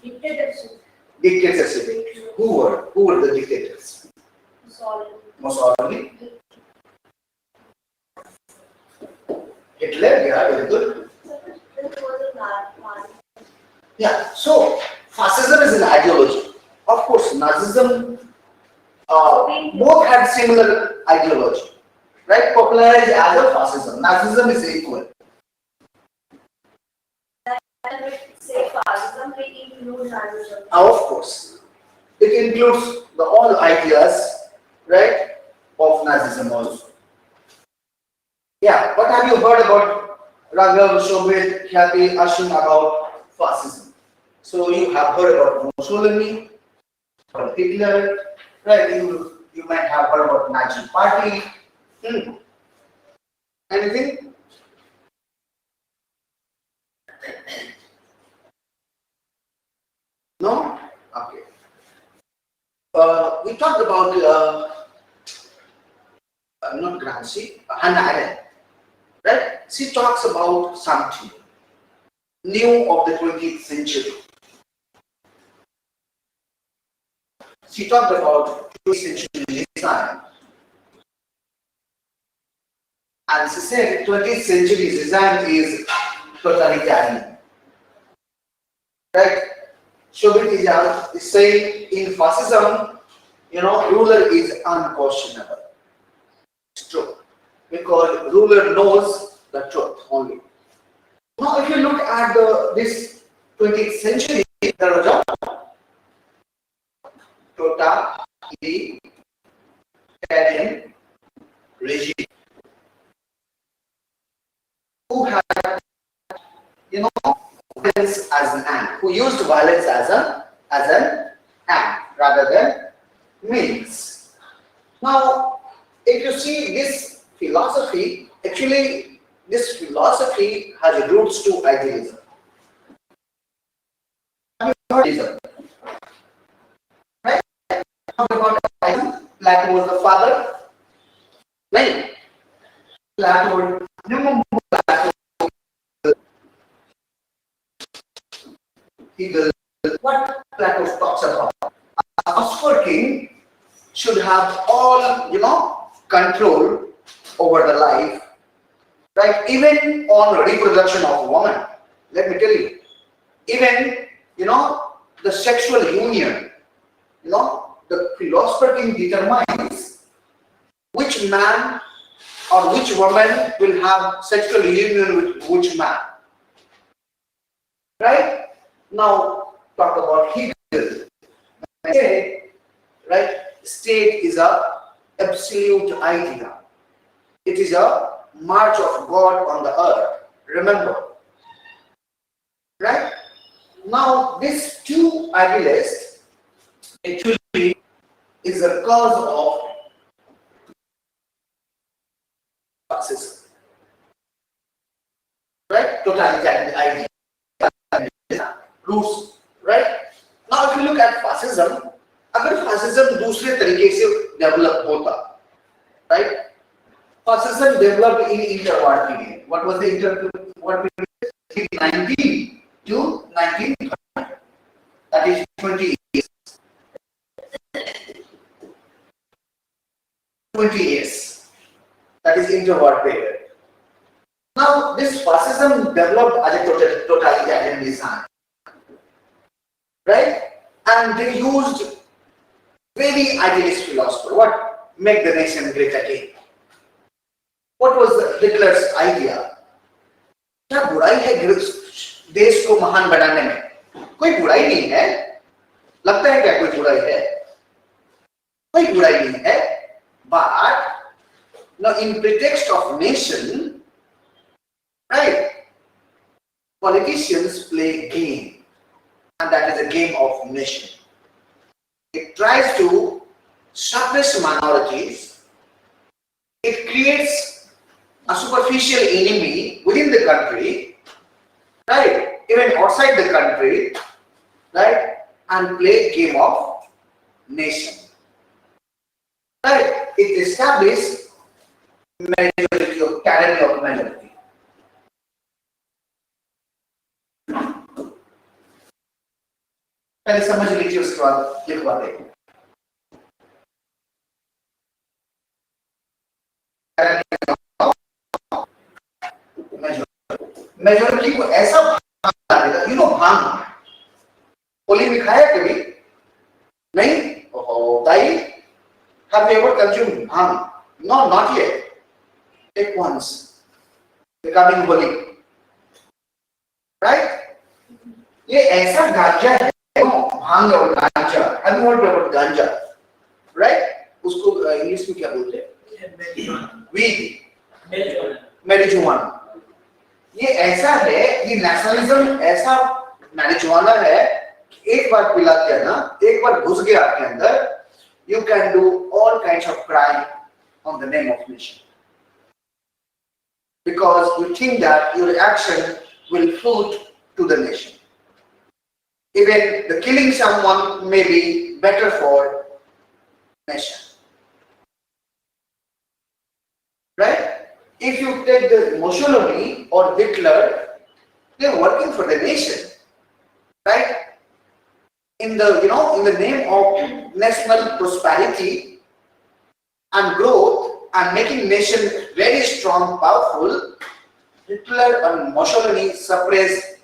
Dictatorship. Dictatorship. Who were the dictators? Mussolini. Hitler, yeah, very good. Yeah, so fascism is an ideology. Of course, Nazism, both had similar ideology, right? Popularized as a fascism. Nazism is equal. Say fascism, it includes Nazism. Of course, it includes all ideas, right, of Nazism also. Yeah, what have you heard about Raghav, Shobit, Khyati, Ashwin about fascism? So you have heard about Mussolini, about Hitler, right? You might have heard about Nazi Party. Anything? No? Okay. We talked about not Gramsci, Hannah Arendt, right? She talks about something new of the 20th century. She talked about 20th century design. And she said 20th century design is totalitarian. Right? Shobit is saying in fascism, ruler is unquestionable. It's true. Because ruler knows the truth only. Now if you look at this 20th century, there was a totalitarian regime who had, violence as an end, who used violence as an end rather than means. Now, if you see this philosophy, actually, this philosophy has roots to idealism. Idealism. Right? About idealism, Plato was the father. Right? Plato. What Plato talks about. A master king should have all, control over the life, right? Even on reproduction of woman. Let me tell you, even, the sexual union, the philosopher king determines which man or which woman will have sexual union with which man. Right? Now, talk about Hegel. Say, right, state is a absolute idea. It is a march of God on the earth. Remember. Right? Now, these two idealists actually is the cause of fascism. Right? Totalitarian idea. Roots, right? Now, if you look at fascism, अगर fascism दूसरे तरीके से develop होता, right? Fascism developed in interwar period. What was the interwar period? 19 to 1930. That is 20 years. 20 years. That is interwar period. Now, this fascism developed as a totalitarian design, right? And they used very idealist philosopher. What? Make the nation great again. What was Hitler's idea? क्या बुराई है देश को महान बनाने में? कोई बुराई नहीं है. लगता है क्या कोई बुराई है? कोई बुराई नहीं है. But now, in pretext of nation, right? Politicians play game, and that is a game of nation. It tries to suppress minorities. It creates a superficial enemy within the country, right? Even outside the country, right? And play game of nation, right? It establishes majority of tyranny of minority. पहले समझ लीजिए उसके बाद लिखवा देंगे। Majority को ऐसा भांग, भांग होली में खाया कभी नहीं? ओहो दाई, have you ever consumed bhang? No, not yet. Take once. Becoming holy, right? ये ऐसा गांजा है, भांग और गांजा। Have you heard about गांजा? Right? उसको इंग्लिश में क्या बोलते हैं? Weed, marijuana. ये ऐसा है, ये नेशनलिज्म ऐसा मैरिजुआना है कि एक बार पिला दिया ना, एक बार घुस गया आपके अंदर, you can do all kinds of crime on the name of nation, because you think that your action will fruit to the nation. Even the killing someone may be better for nation, right? If you take the Mussolini or Hitler, they are working for the nation, right? In the in the name of national prosperity and growth and making nation very strong, powerful, Hitler and Mussolini suppressed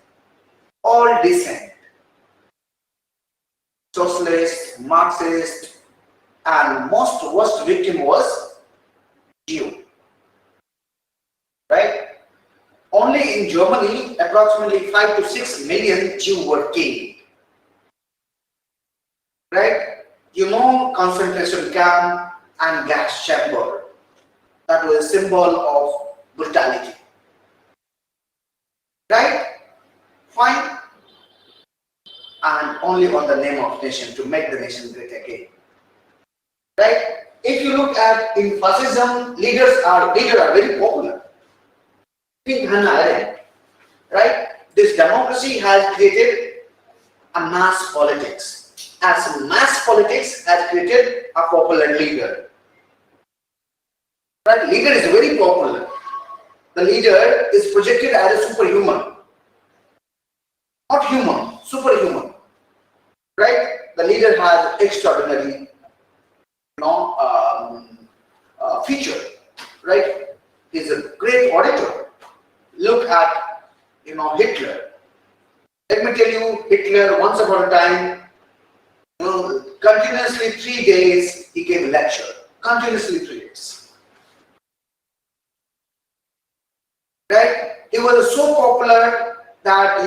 all dissent. Socialist, Marxist, and most worst victim was Jew. Right? Only in Germany, approximately 5 to 6 million Jews were killed. Right? Concentration camp and gas chamber. That was a symbol of brutality. Right? Fine. And only on the name of nation, to make the nation great again. Right? If you look at in fascism, leaders are very popular. Right? This democracy has created a mass politics. As mass politics has created a popular leader. Right? Leader is very popular. The leader is projected as a superhuman. Not human, superhuman. Right? The leader has extraordinary feature. Right? He's a great orator. Look at Hitler. Let me tell you, Hitler once upon a time, continuously 3 days he gave a lecture. Continuously 3 days. Right? He was so popular that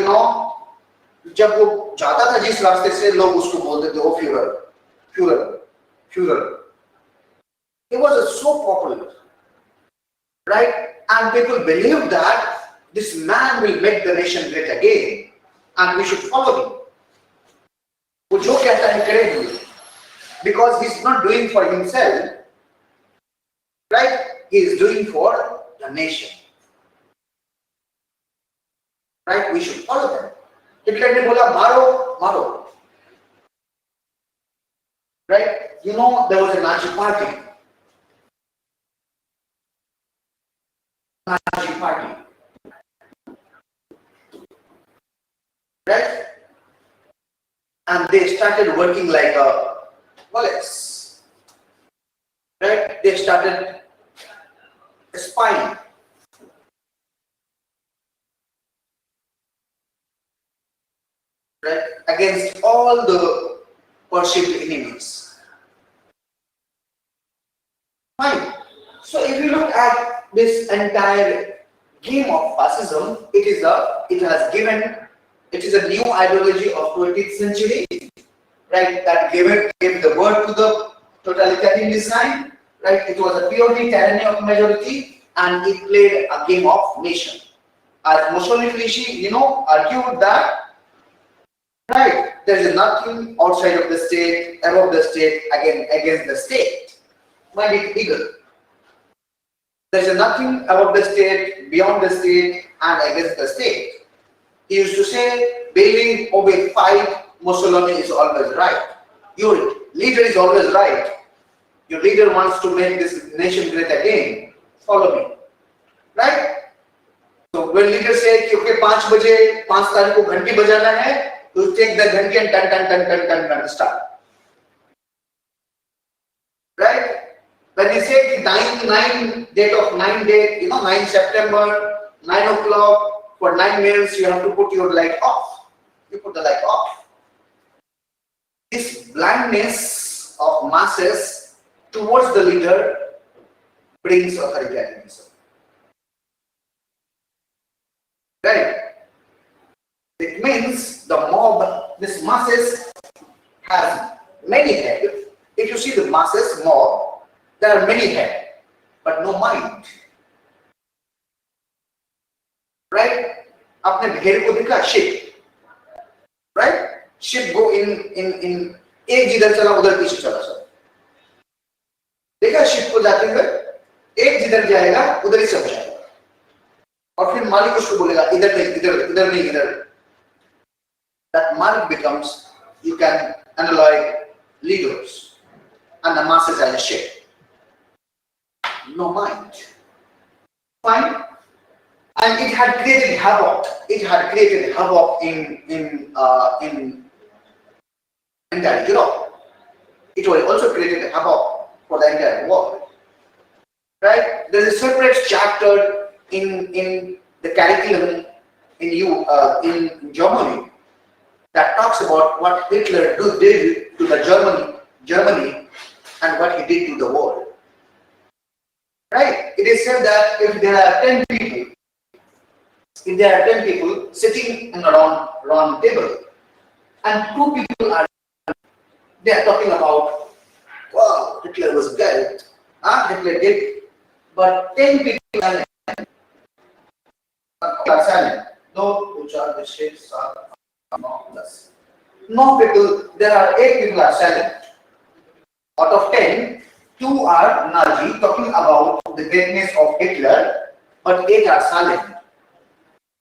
जब वो जाता था जिस रास्ते से, लोग उसको बोलते थे वो Führer. He was so popular. Right? And people believe that this man will make the nation great again and we should follow him. वो जो कहता है करेंगे, because he's not doing for himself, right? He is doing for the nation. Right? We should follow them. Hitler ने बोला मारो. Right? There was a Nazi party. Right? And they started working like a police. Right? They started spying. Right? Against all the perceived enemies. Fine. So if you look at this entire game of fascism, it is a new ideology of 20th century, right? That gave the word to the totalitarian design, right? It was a purely tyranny of majority, and it played a game of nation. As Mussolini, argued that, right, there is nothing outside of the state, above the state, against the state. Mind it bigger. There is nothing above the state, beyond the state, and against the state. He used to say, believe, obey, fight, Mussolini is always right. Your leader is always right. Your leader wants to make this nation great again. Follow me. Right? So when leader say कि okay 5 तारीख को घंटी बजाना है, to take the ghanti and turn start. Right? When you say 9 date of 9 September, 9 o'clock, for 9 minutes you have to put your light off. You put the light off. This blindness of masses towards the leader brings authoritarianism. Right? It means the mob, this masses has many heads. If you see the masses mob, there are many heads, but no mind. Right? आपने भेड़ को देखा ship, right? Ship go in एक जिधर चला उधर पीछे चला सब. देखा ship को जाते हुए एक जिधर जाएगा उधर ही सब जाएगा. और फिर मालिक उसको बोलेगा इधर नहीं इधर नहीं इधर. That malik becomes, you can analyze leaders and the masses as a ship. No mind. Fine. And it had created havoc. It had created havoc in entire Europe. It was also created havoc for the entire world. Right? There is a separate chapter in the curriculum in Germany that talks about what Hitler did to the Germany and what he did to the world. Right? It is said that if there are 10 people sitting in a round table, and 2 people they are talking about, wow, Hitler was good, Hitler did, but 10 people are silent. No, the shapes are plus. No people, there are 8 people are silent. Out of 10, 2 are Nazi talking about the greatness of Hitler, but 8 are silent.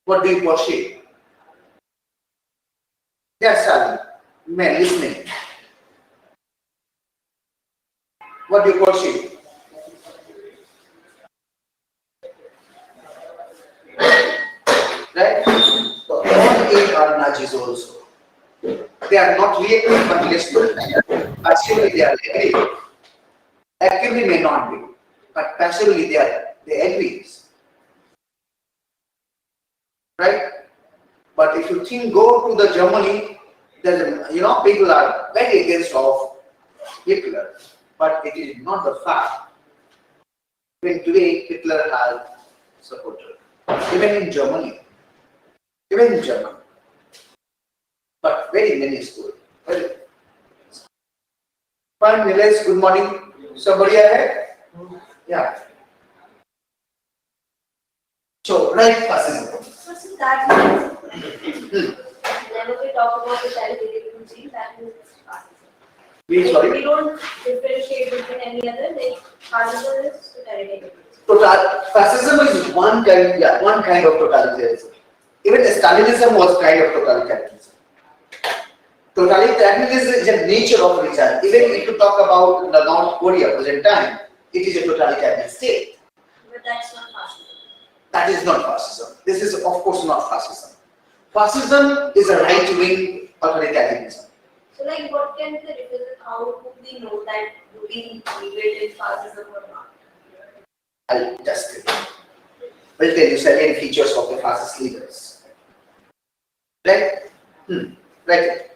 What do you perceive? They are silent. Men listening. What do you perceive? Right? So all 8 are Nazis also. They are not reacting but listening. Passively they are agreeing. Actively may not be, but passively they agree. Right? But if you think go to the Germany, there's people are very against of Hitler, but it is not the fact. Even today Hitler has supported, even in Germany. But very many schools. Fine, Nilesh, good morning. Somebody here? Yeah. So, right, fascism. So that means whenever we talk about totalitarian regime, that means fascism. Sorry? We don't differentiate between any other, like fascism is totalitarian. Fascism is one kind of totalitarianism. Even Stalinism was kind of totalitarianism. Totalitarianism is the nature of regime. Even if you talk about the North Korea present time, it is a totalitarian state. But that's not fascism. That is not fascism. This is of course not fascism. Fascism is a right-wing authoritarianism. So like what can be the difference? How do we know that do we live in fascism or not? I'll just will tell you certain features of the fascist leaders. Right? Right.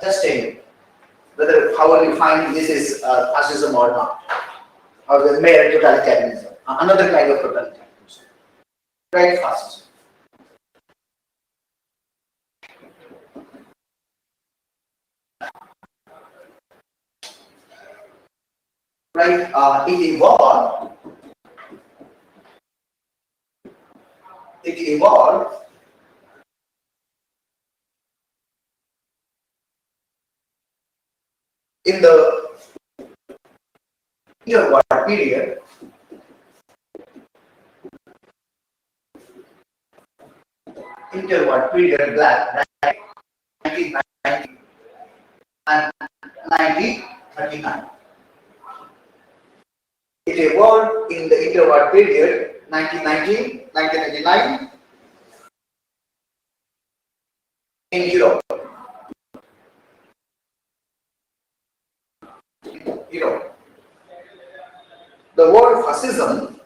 Just tell me whether how will you find this is fascism or not, or the mere totalitarianism, another kind of totalitarianism. Right, fascism. Right, it evolved in the interwar period. Black 1990 and 1939. It evolved in the interwar period 1919, 1999 in Europe. Europe. The word fascism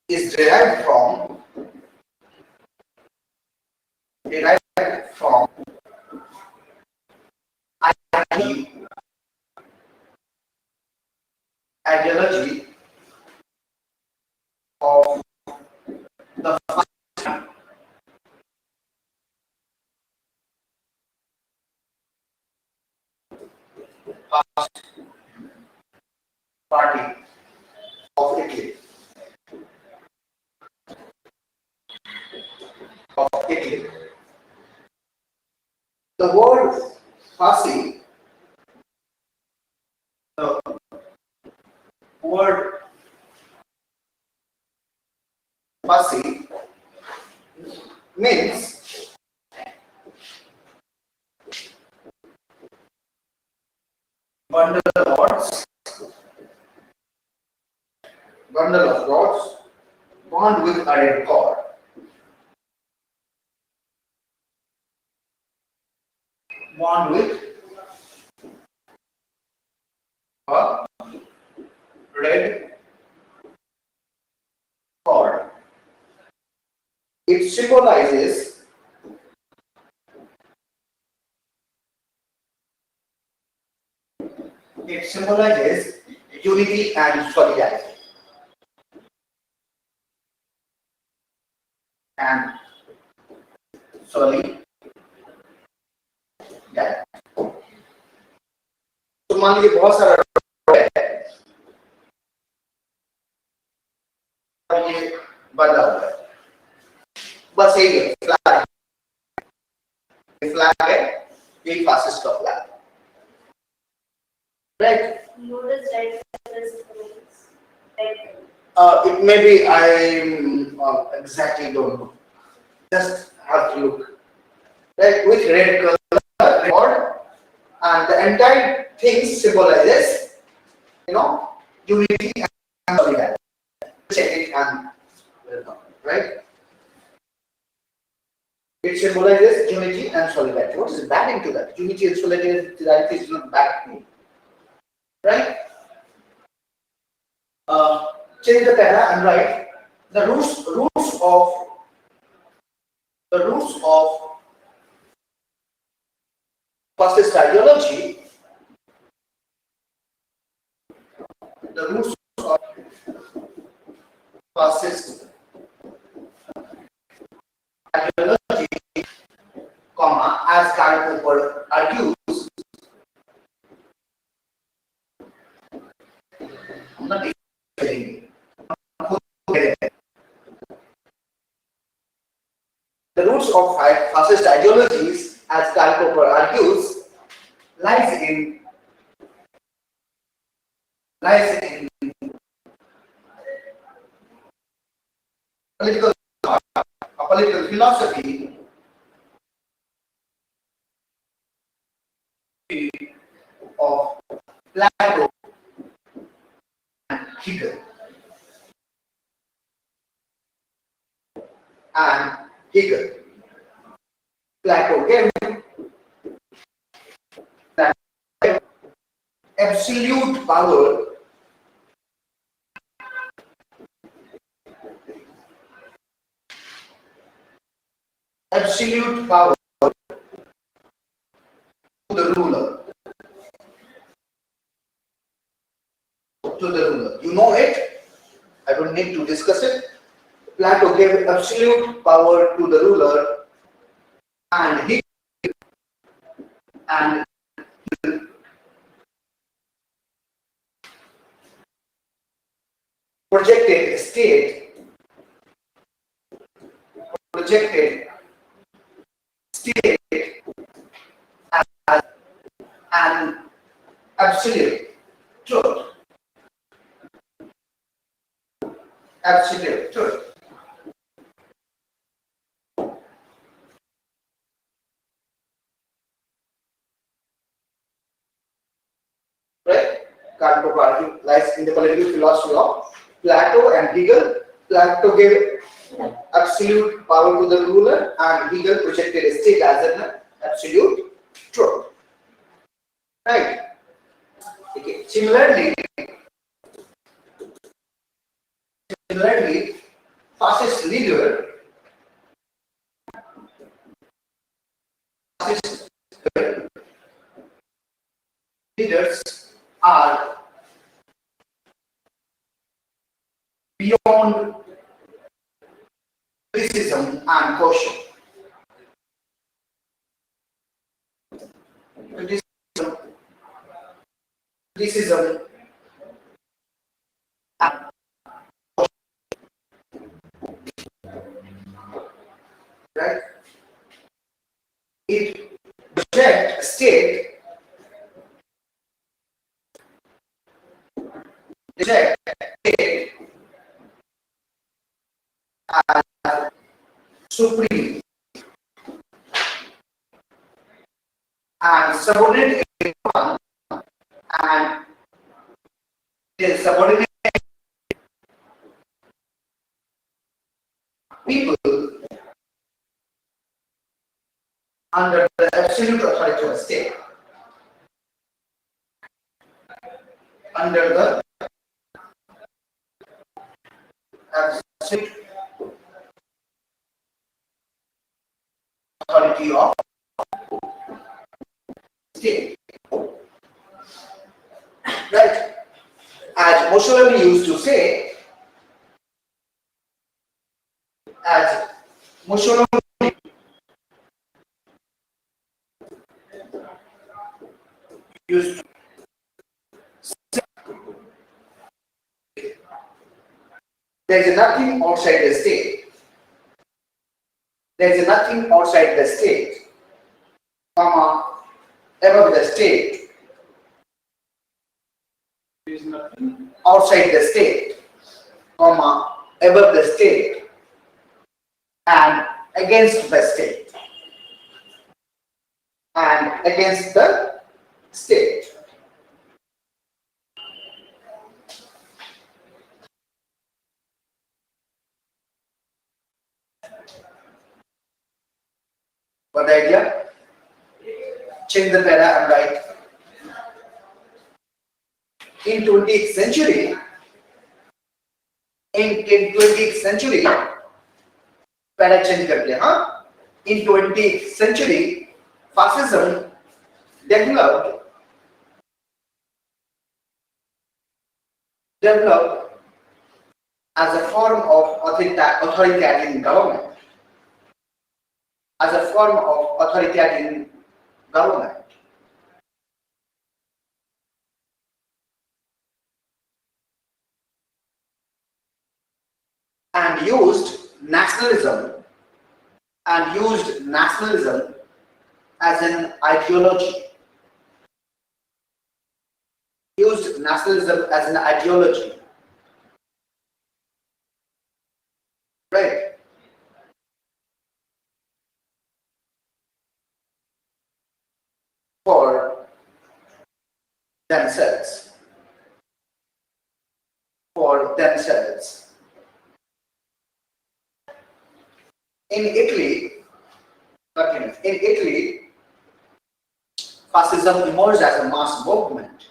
is derived from ideology of the Fascist Party of Italy. The word fasci, the word fasci means bundle of rods bound with a red cord. Bound with a red cord. It symbolizes unity and solidarity. तो मान लीजिए बहुत सारा ये बंधा हुआ है, बस यही है, फ्लैग है, यही फासिस्ट का flag, right? Notice red colors. Red. It may be, I exactly don't know. Just have to look. Right, with red color cord, and the entire thing symbolizes, unity and solidarity. Check it and right. It symbolizes unity and solidarity. What is bad into that? Unity and solidarity is not bad thing, right? Change the para and write the roots of fascist ideology. The roots of fascist ideology, as Karl Popper argues, I'm not explaining. The roots of fascist ideologies, as Karl Popper argues, lies in political philosophy of Plato and Hegel. Plato gave absolute power to the ruler. You know it. I don't need to discuss it. Plato gave absolute power to the ruler, and he projected state as an absolute truth. Polity lies in the political philosophy of Plato and Hegel. Plato gave absolute power to the ruler, and Hegel projected a state as an absolute truth. Right? Okay. Similarly, fascist leaders are beyond criticism and caution. Criticism and right? It rejects state as supreme and subordinate everyone, and is subordinate people under the absolute authority of the state. Under the absolute authority of state. Right? As Mussolini used to say, as Mussolini used to say, there is nothing outside the state. There is nothing outside the state, comma, above the state. There is nothing outside the state, comma, above the state, and against the state. And against the state. What the idea? Change the para and write. In 20th century, para change कर लिया, हाँ? In 20th century, fascism developed as a form of authoritarian government. As a form of authoritarian government. And used nationalism as an ideology. Used nationalism as an ideology. Right? For themselves. In Italy, fascism emerged as a mass movement.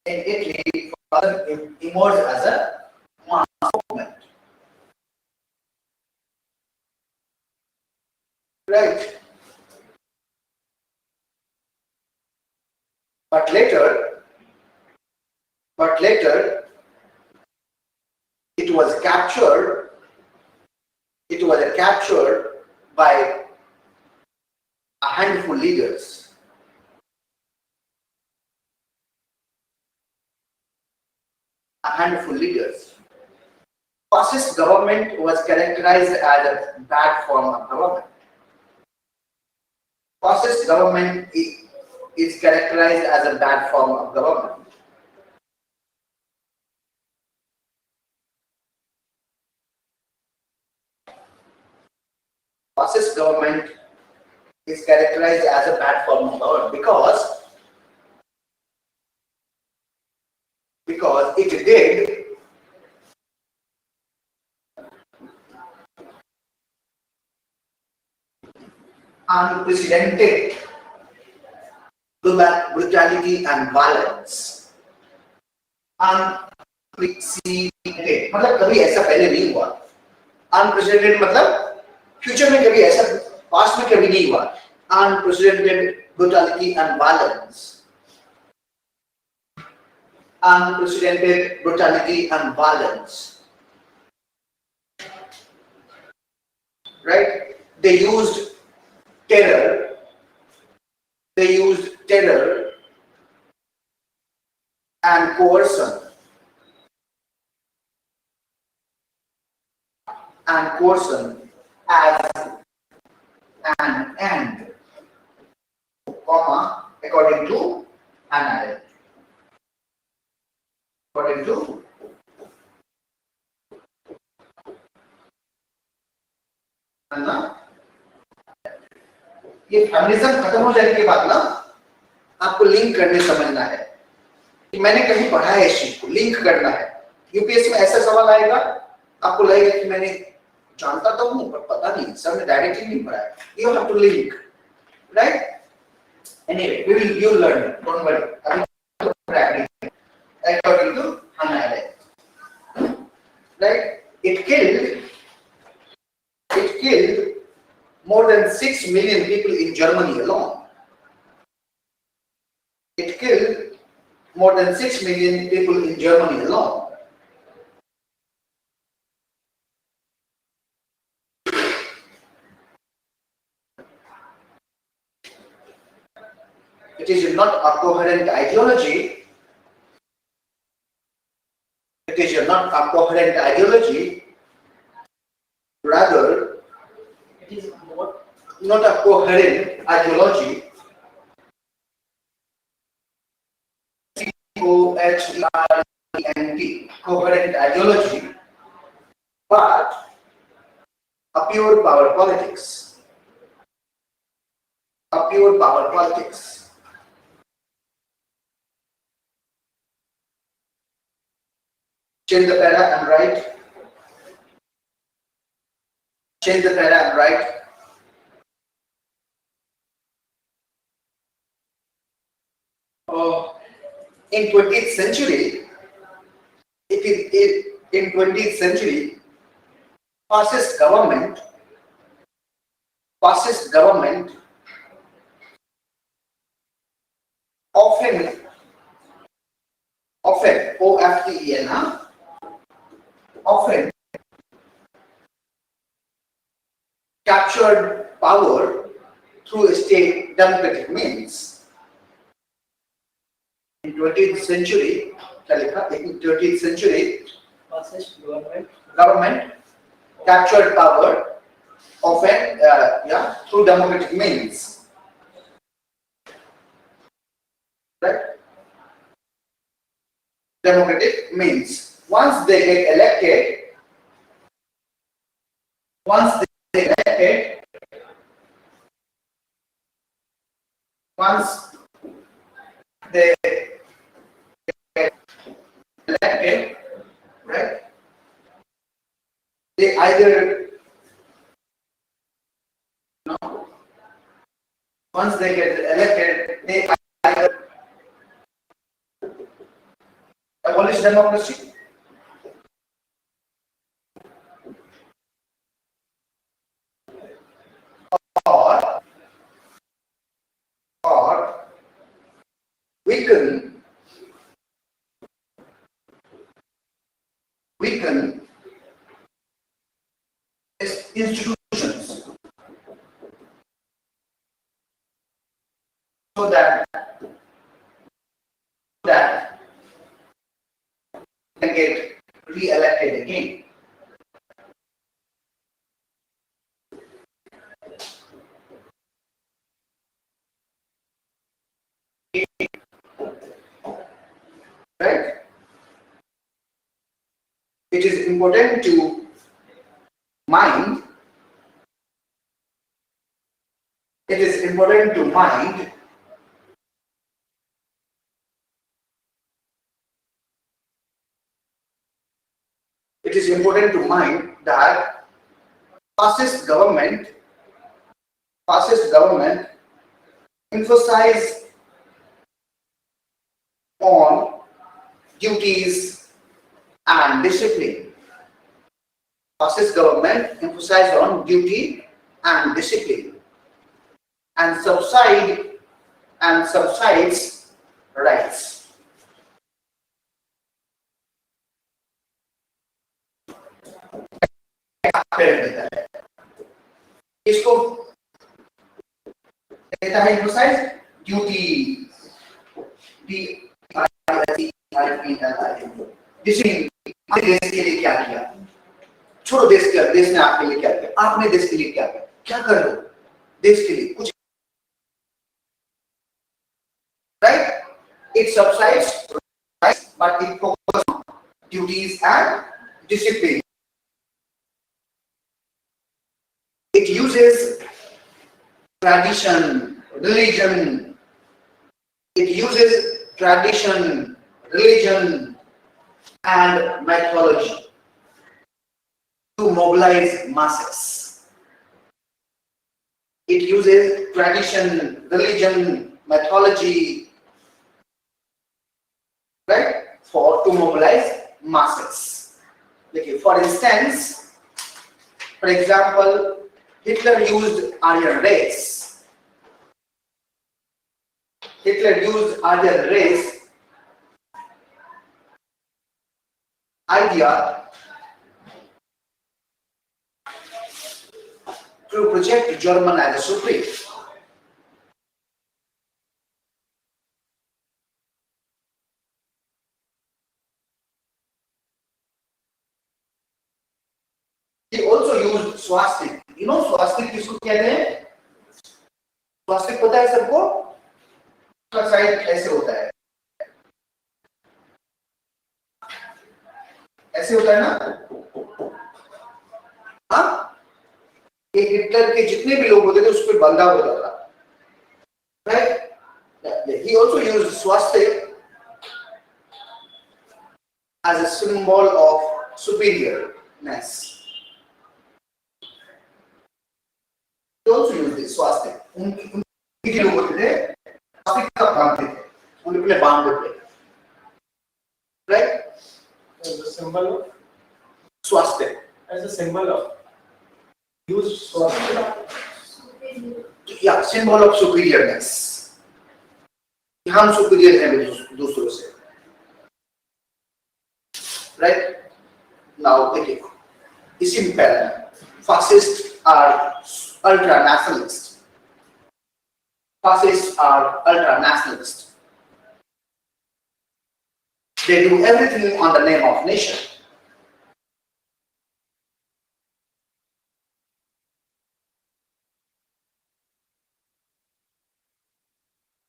In Italy, fascism emerged as a mass movement. Right? But later, it was captured by a handful leaders. Fascist government was characterized as a bad form of government. Fascist government is characterized as a bad form of government. Fascist government is characterized as a bad form of government because it did unprecedented brutality and violence. Unprecedented मतलब कभी ऐसा पहले नहीं हुआ. Unprecedented मतलब future में कभी ऐसा, पास्ट में कभी नहीं हुआ. Unprecedented brutality and violence. Unprecedented brutality and violence. Right? They used terror. They used terror and coercion. And coercion as an end, comma, according to NRA. According to ना, ये फेमिनिज्म खत्म हो जाने के बाद ना आपको लिंक करने समझना है कि मैंने कहीं पढ़ा है इस चीज को, लिंक करना है. यूपीएससी में ऐसा सवाल आएगा, आपको लगेगा कि मैंने जानता तो हूं पर पता नहीं, सर ने डायरेक्टली नहीं पढ़ा है. You have to link, right? Anyway we will, you learn, don't worry. अभी practice according to NRA, right? It killed more than 6 million people in Germany alone. It killed more than 6 million people in Germany alone. It is not a coherent ideology. It is not a coherent ideology. Rather, it is not a coherent ideology. C-O-H-E-R-E-N-T, coherent ideology, but a pure power politics. A pure power politics. Change the para and write. Change the para and write. In 20th century, in 20th century, fascist government often O-F-T-E-N, often captured power through state democratic means. In 20th century, in 20th century, fascist government captured power often through democratic means. Right? Democratic means. Once they get elected, once they get elected, right? They either, once they get elected, they either abolish democracy or weaken institutions so that they can get re-elected again. Right? It is important to mind. It is important to mind it is important to mind that fascist government emphasize on duties and discipline. Fascist government emphasize on duty and discipline and subsides rights. इसको कहता है emphasize duty, discipline. देश के लिए क्या किया, छोड़ो देश ने आपके लिए क्या किया, आपने देश के लिए क्या किया, क्या कर रहे हो देश के लिए कुछ, right? It subsides rights, but it focuses on duties and discipline. It uses tradition, religion. It uses tradition, religion, and mythology to mobilize masses. It uses tradition, religion, mythology, right, to mobilize masses. Okay, for example, Hitler used Aryan race. Idea to project German as a supreme. He also used swastik. You know swastik किसको कहते हैं? Swastik पता है सबको? उसका side ऐसे होता है, ऐसे होता है ना? हाँ? ये हिटलर के जितने भी लोग होते थे उस पर बंधा होता था, right? He also used swastik as a symbol of superiorness. He also used this swastik. उनके लोग होते थे swastik का बांधते थे, उनके लिए बांधते थे, right? As a symbol of swastik. as a symbol of use swastika. Yeah, symbol of superiorness. हम superior हैं दूसरों से, right? Now देखिए, इसी में pattern, fascists are ultra nationalists. Fascists are ultra nationalists. They do everything on the name of nation.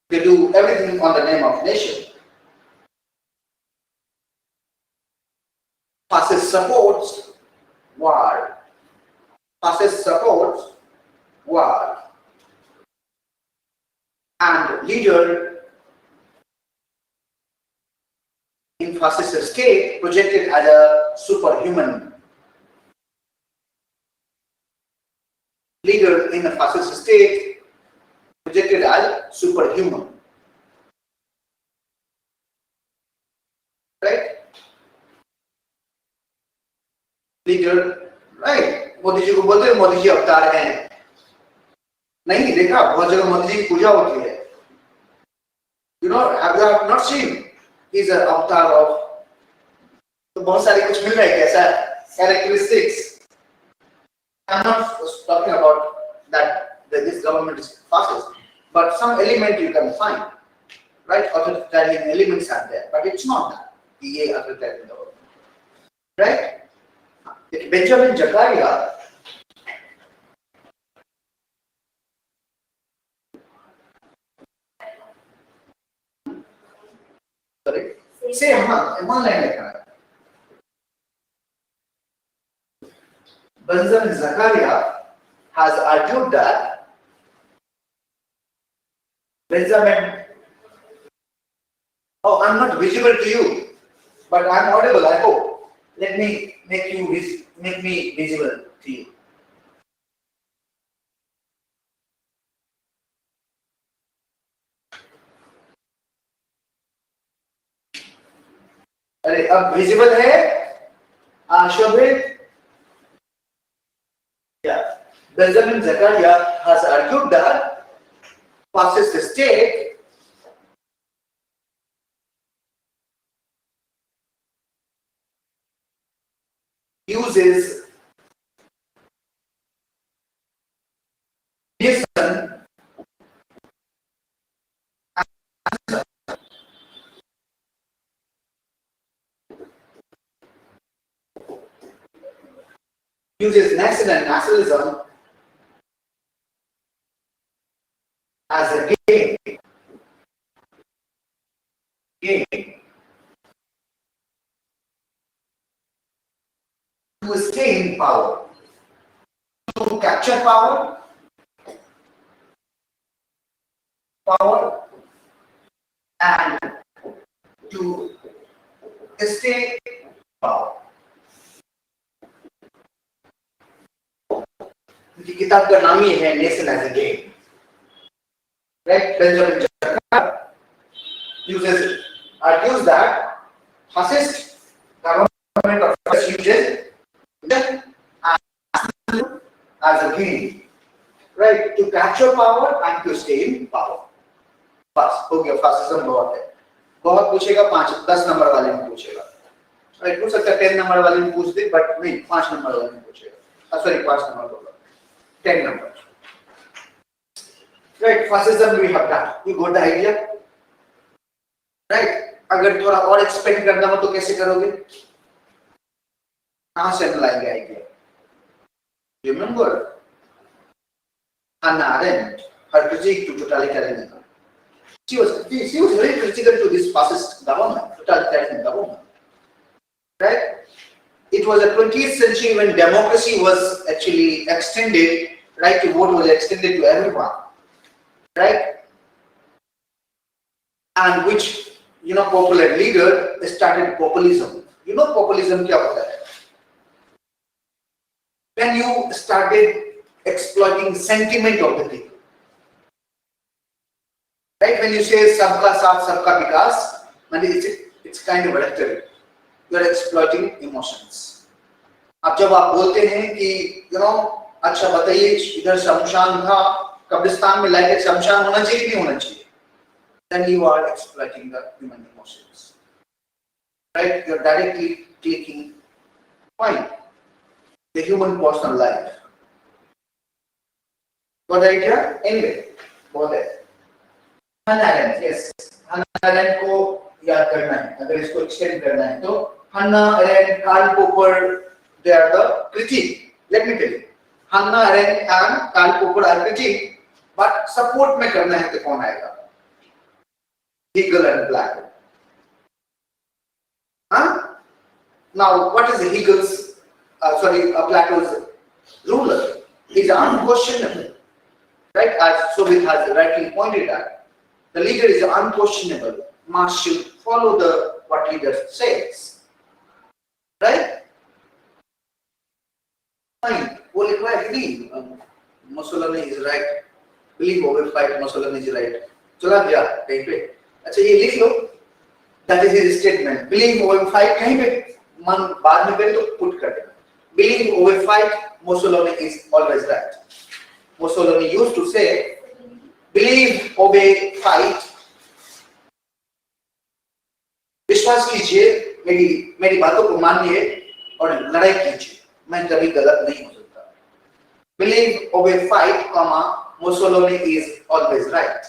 They do everything on the name of nation. Fascist supports war. Fascist supports war. And leader in fascist state projected as a superhuman. Leader in a fascist state projected as superhuman. Right? Leader, right? Modi ji को बोलते हैं मोदी जी अवतार हैं, नहीं देखा बहुत जगह मोदी जी की पूजा होती है, you know, have you not seen? He's an avatar of, तो बहुत सारे कुछ मिल रहा है कैसा characteristics. I'm not talking about that this government is fascist, but some element you can find, right? Authoritarian elements are there, but it's not that. ये authoritarian government, right? Benjamin Jha, sorry, same one line लिखा है. Benjamin Jha has argued that oh, I'm not visible to you, but I'm audible, I hope. Let me make me visible to you. अरे अब visible है शोभित? Yeah. Bijendra Jha has argued that fascist state uses nation nationalism as a game to stay in power, to capture power, and to stay in power. उनकी किताब का नाम ही है nation as a game, right? Benjamin Jacob argues that fascist government of France uses as a game, right, to capture power and to stay in power. बस हो गया, fascism बहुत है, बहुत पूछेगा, 5-10 नंबर वाले में पूछेगा, राइट? पूछ सकता है 10 नंबर वाले में पूछ दे, बट नहीं 5 नंबर वाले में पूछेगा, सॉरी 5 नंबर बोला, 10 number, right? fascism we have done, you got the idea, right? अगर थोड़ा और एक्सपेंड करना हो तो कैसे करोगे? कहां से लाएंगे idea? Remember Hannah Arendt, her critique to totalitarianism. She was very critical to this fascist government, totalitarian government, right? It was a 20th century when democracy was actually extended, right to vote was extended to everyone, right? And which, popular leader started populism. Populism क्या होता है? When you started exploiting sentiment of the people, right? When you say सबका साथ सबका विकास, it's kind of rhetoric. You are exploiting emotions. अब जब आप बोलते हैं कि अच्छा बताइए इधर शमशान था, कब्रिस्तान में लाइक शमशान होना चाहिए नहीं होना चाहिए, then you are exploiting the human emotions, right? You are directly taking point the human personal life. Got the idea? Anyway, बहुत है. Hannah Arendt, yes. Hannah Arendt को याद करना है, अगर इसको extend करना है तो Hannah Arendt, Karl Popper, they are the critique. Let me tell you, Hannah Arendt and Karl Popper are critique, but support में करना है तो कौन आएगा? Hegel and Plato. Huh? Now, what is Hegel's? Plato's ruler is unquestionable, right? As Soviet has rightly pointed out, the leader is unquestionable. Marx should follow what leader says, right? Fine. Well, if I agree, Mussolini is right. Believe over fight, Mussolini is right. चला गया कहीं पे. अच्छा ये लिख लो. That is his statement. Believe over fight कहीं पे मन बाद में करे तो put कर देना. Believe over fight, Mussolini is always right. Mussolini used to say, believe, obey, fight. विश्वास कीजिए, मेरी बातों को मानिए और लड़ाई कीजिए. मैं कभी गलत नहीं हो सकता. Believe, obey, fight, Mussolini is always right.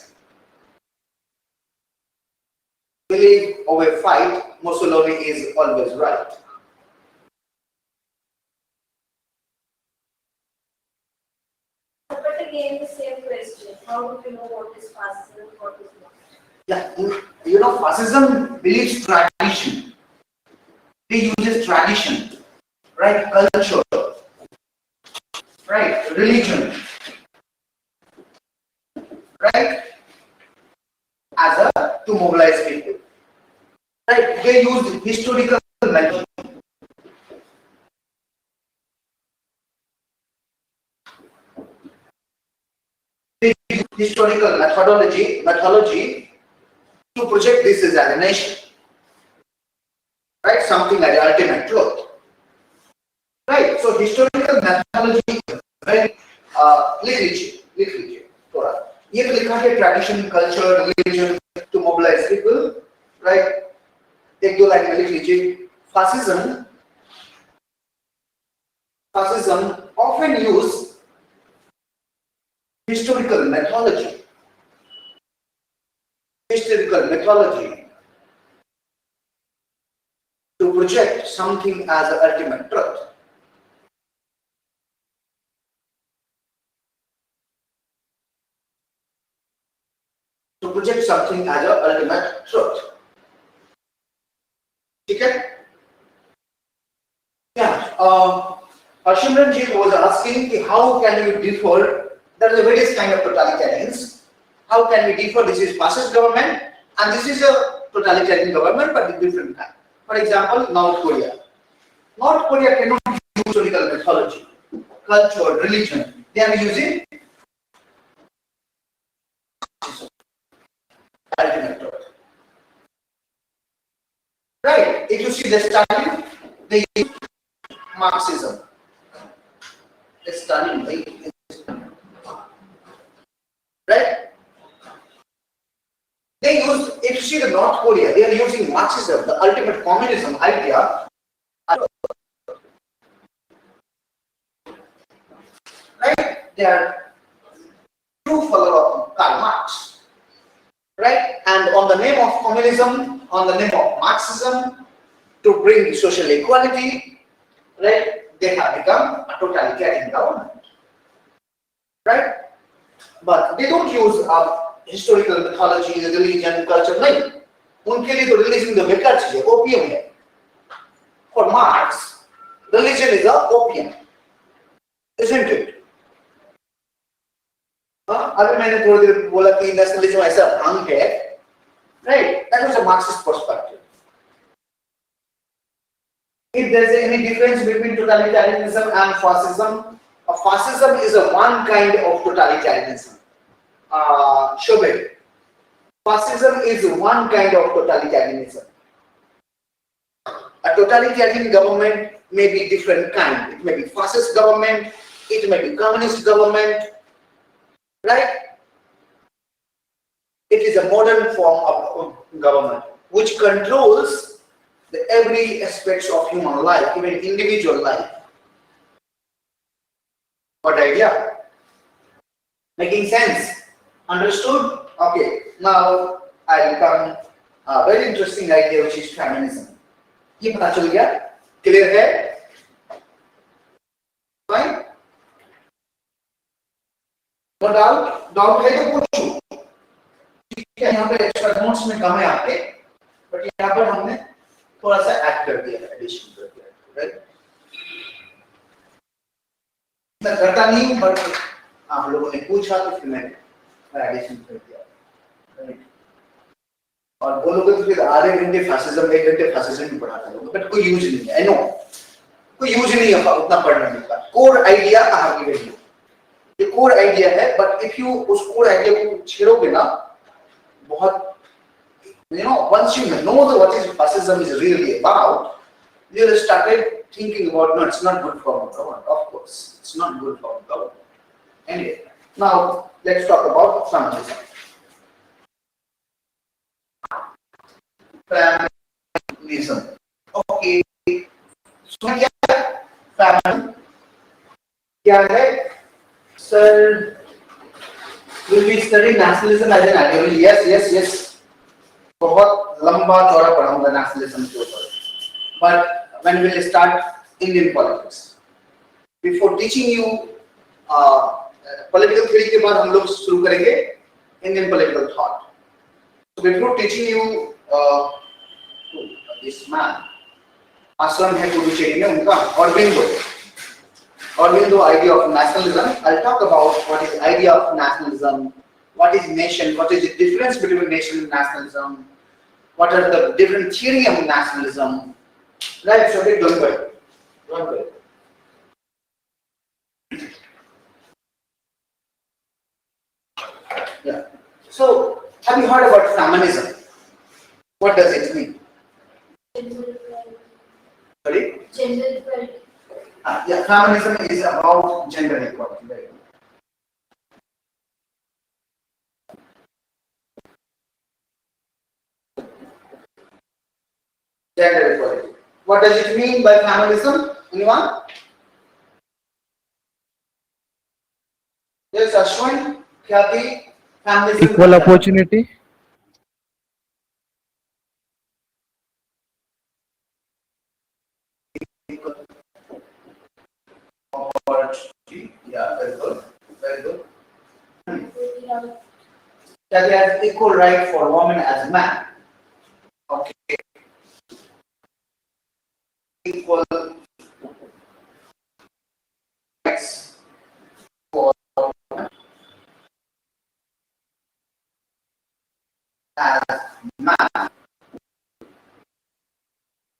Believe, obey, fight, Mussolini is always right. But again, the same question. How do we know what is fascism, what is not? Yeah, fascism believes tradition. It uses tradition, right? Culture, right? Religion, right? To mobilize people, right? They use historical method, historical methodology to project this as a nation, right? Something like the ultimate truth, right? So historical methodology is very literature थोड़ा ये तो लिखा है tradition, culture, religion to mobilize people, right? एक दो line में लिख लीजिए. Fascism often use historical methodology to project something as the ultimate truth. To project something as the ultimate truth. Okay? Yeah. Shimran ji was asking how can you differ? There are various kind of totalitarians. How can we differ? This is fascist government and this is a totalitarian government but with different kind. For example, North Korea. North Korea cannot use historical mythology, culture, religion. They are using ultimate truth. Right? If you see the Stalin, they use Marxism. The Stalin, right? They use, if you see the North Korea, they are using Marxism, the ultimate communism idea. Right? They are true follower of Karl Marx. Right? And on the name of communism, on the name of Marxism, to bring social equality, right? They have become a totalitarian government. Right? But they don't use historical mythology, religion, culture. नहीं. उनके लिए तो religion तो बेकार चीज है, opium है. For Marx, religion is a opium, isn't it? अभी मैंने थोड़ी देर बोला कि nationalism ऐसा भांग है, right? That was a Marxist perspective. If there is any difference between totalitarianism and fascism, fascism is a one kind of totalitarianism. Shobit. Fascism is one kind of totalitarianism. A totalitarian government may be different kind. It may be fascist government, it may be communist government, right? It is a modern form of government which controls the every aspects of human life, even individual life. What idea? Making sense? Understood? Okay, now I'll come a very interesting idea which is feminism. ये पता चल गया? Clear है? Fine? No doubt? Doubt है तो पूछो. ठीक है, यहाँ पे एक्स्ट्रा नोट्स में कम है आपके, बट यहाँ पर हमने थोड़ा सा ऐड कर दिया, एडिशन कर दिया, राइट? मैं करता नहीं हूँ, बट आप लोगों ने पूछा तो फिर मैंने एडिशन कर दिया, राइट? और बोलोगे तो फिर आधे घंटे फैसिज्म, एक घंटे फैसिज्म भी पढ़ाते लोग, बट कोई यूज नहीं है, आई नो, कोई यूज नहीं है उतना पढ़ने का. कोर आइडिया कहाँ की वैल्यू? ये कोर आइडिया है, बट इफ यू उस कोर आइडिया को छेड़ोगे ना, बहुत, you know, once you know what is fascism is really about, you will started thinking about, no, it's not good for government. Of course, it's not good for government. Anyway, now let's talk about feminism. Feminism. Okay. So क्या है feminism? क्या है? Sir, will we study nationalism as an ideology? Yes. बहुत लंबा चौड़ा पढ़ाऊंगा nationalism के ऊपर. But when we will start Indian politics, before teaching you political theory के बाद हम लोग शुरू करेंगे Indian political thought. So before teaching you this man, आश्रम है पुडुचेरी में उनका Aurobindo idea of nationalism. I'll talk about what is the idea of nationalism, what is nation, what is the difference between nation and nationalism, what are the different theory of nationalism. Right, so don't worry. Yeah. So, have you heard about feminism? What does it mean? Gender equality. Sorry? Gender equality. Yeah, feminism is about gender equality. Right? Gender equality. What does it mean by feminism? Anyone? Yes, Ashwin, Khyati, feminism. Equal opportunity. Opportunity. Yeah, very good. Very good. Yeah. That has equal right for women as man. Okay. Equal rights for women as man.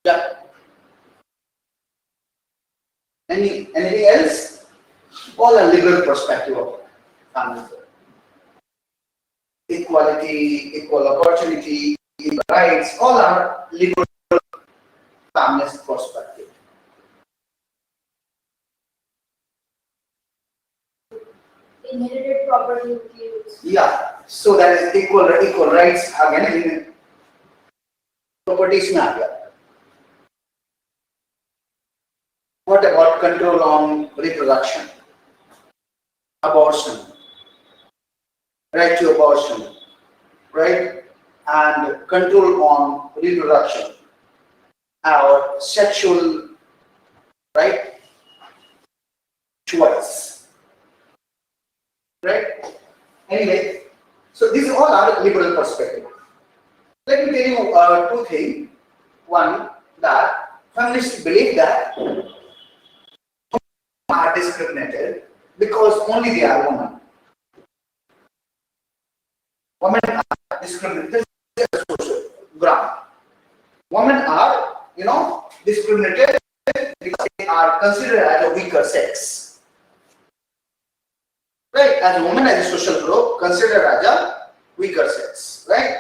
Yeah. Anything else? All a liberal perspective of feminism. Equality, equal opportunity, equal rights, all are liberal feminist perspective. Inherited property includes. Yeah. So that is equal rights again in properties में आ गया. What about control on reproduction? Abortion, right to abortion, right? And control on reproduction, our sexual, right, choice, right? Anyway, so these all are liberal perspective. Let me tell you two things. One, that feminists believe that are discriminated because only they are women. Women are discriminated. This is a social ground. Women are, discriminated because they are considered as a weaker sex. Right? As a woman, as a social group, considered as a weaker sex. Right?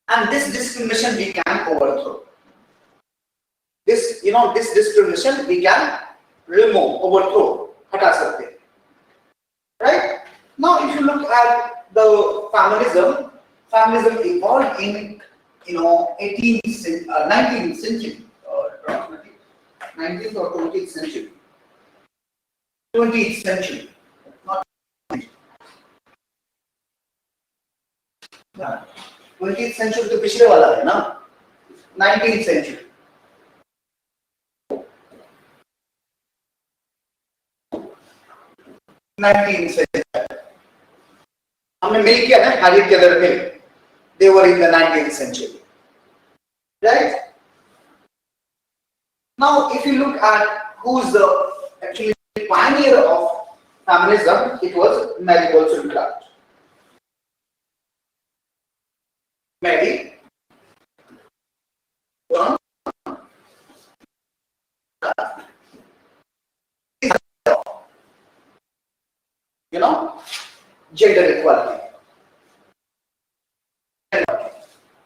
And this discrimination we can overthrow. This discrimination we can remove, overthrow, hata sakte. Right? Now, if you look at the feminism evolved in 19th century, approximately 19th or 20th century. 20th century, not 20th century तो पिछले वाला है ना, 19th century. हमने मिल किया ना, Harriet Taylor Mill. They were in the 19th century, right? Now, if you look at who's the actually pioneer of feminism, it was Mary Wollstonecraft. Mary gender equality.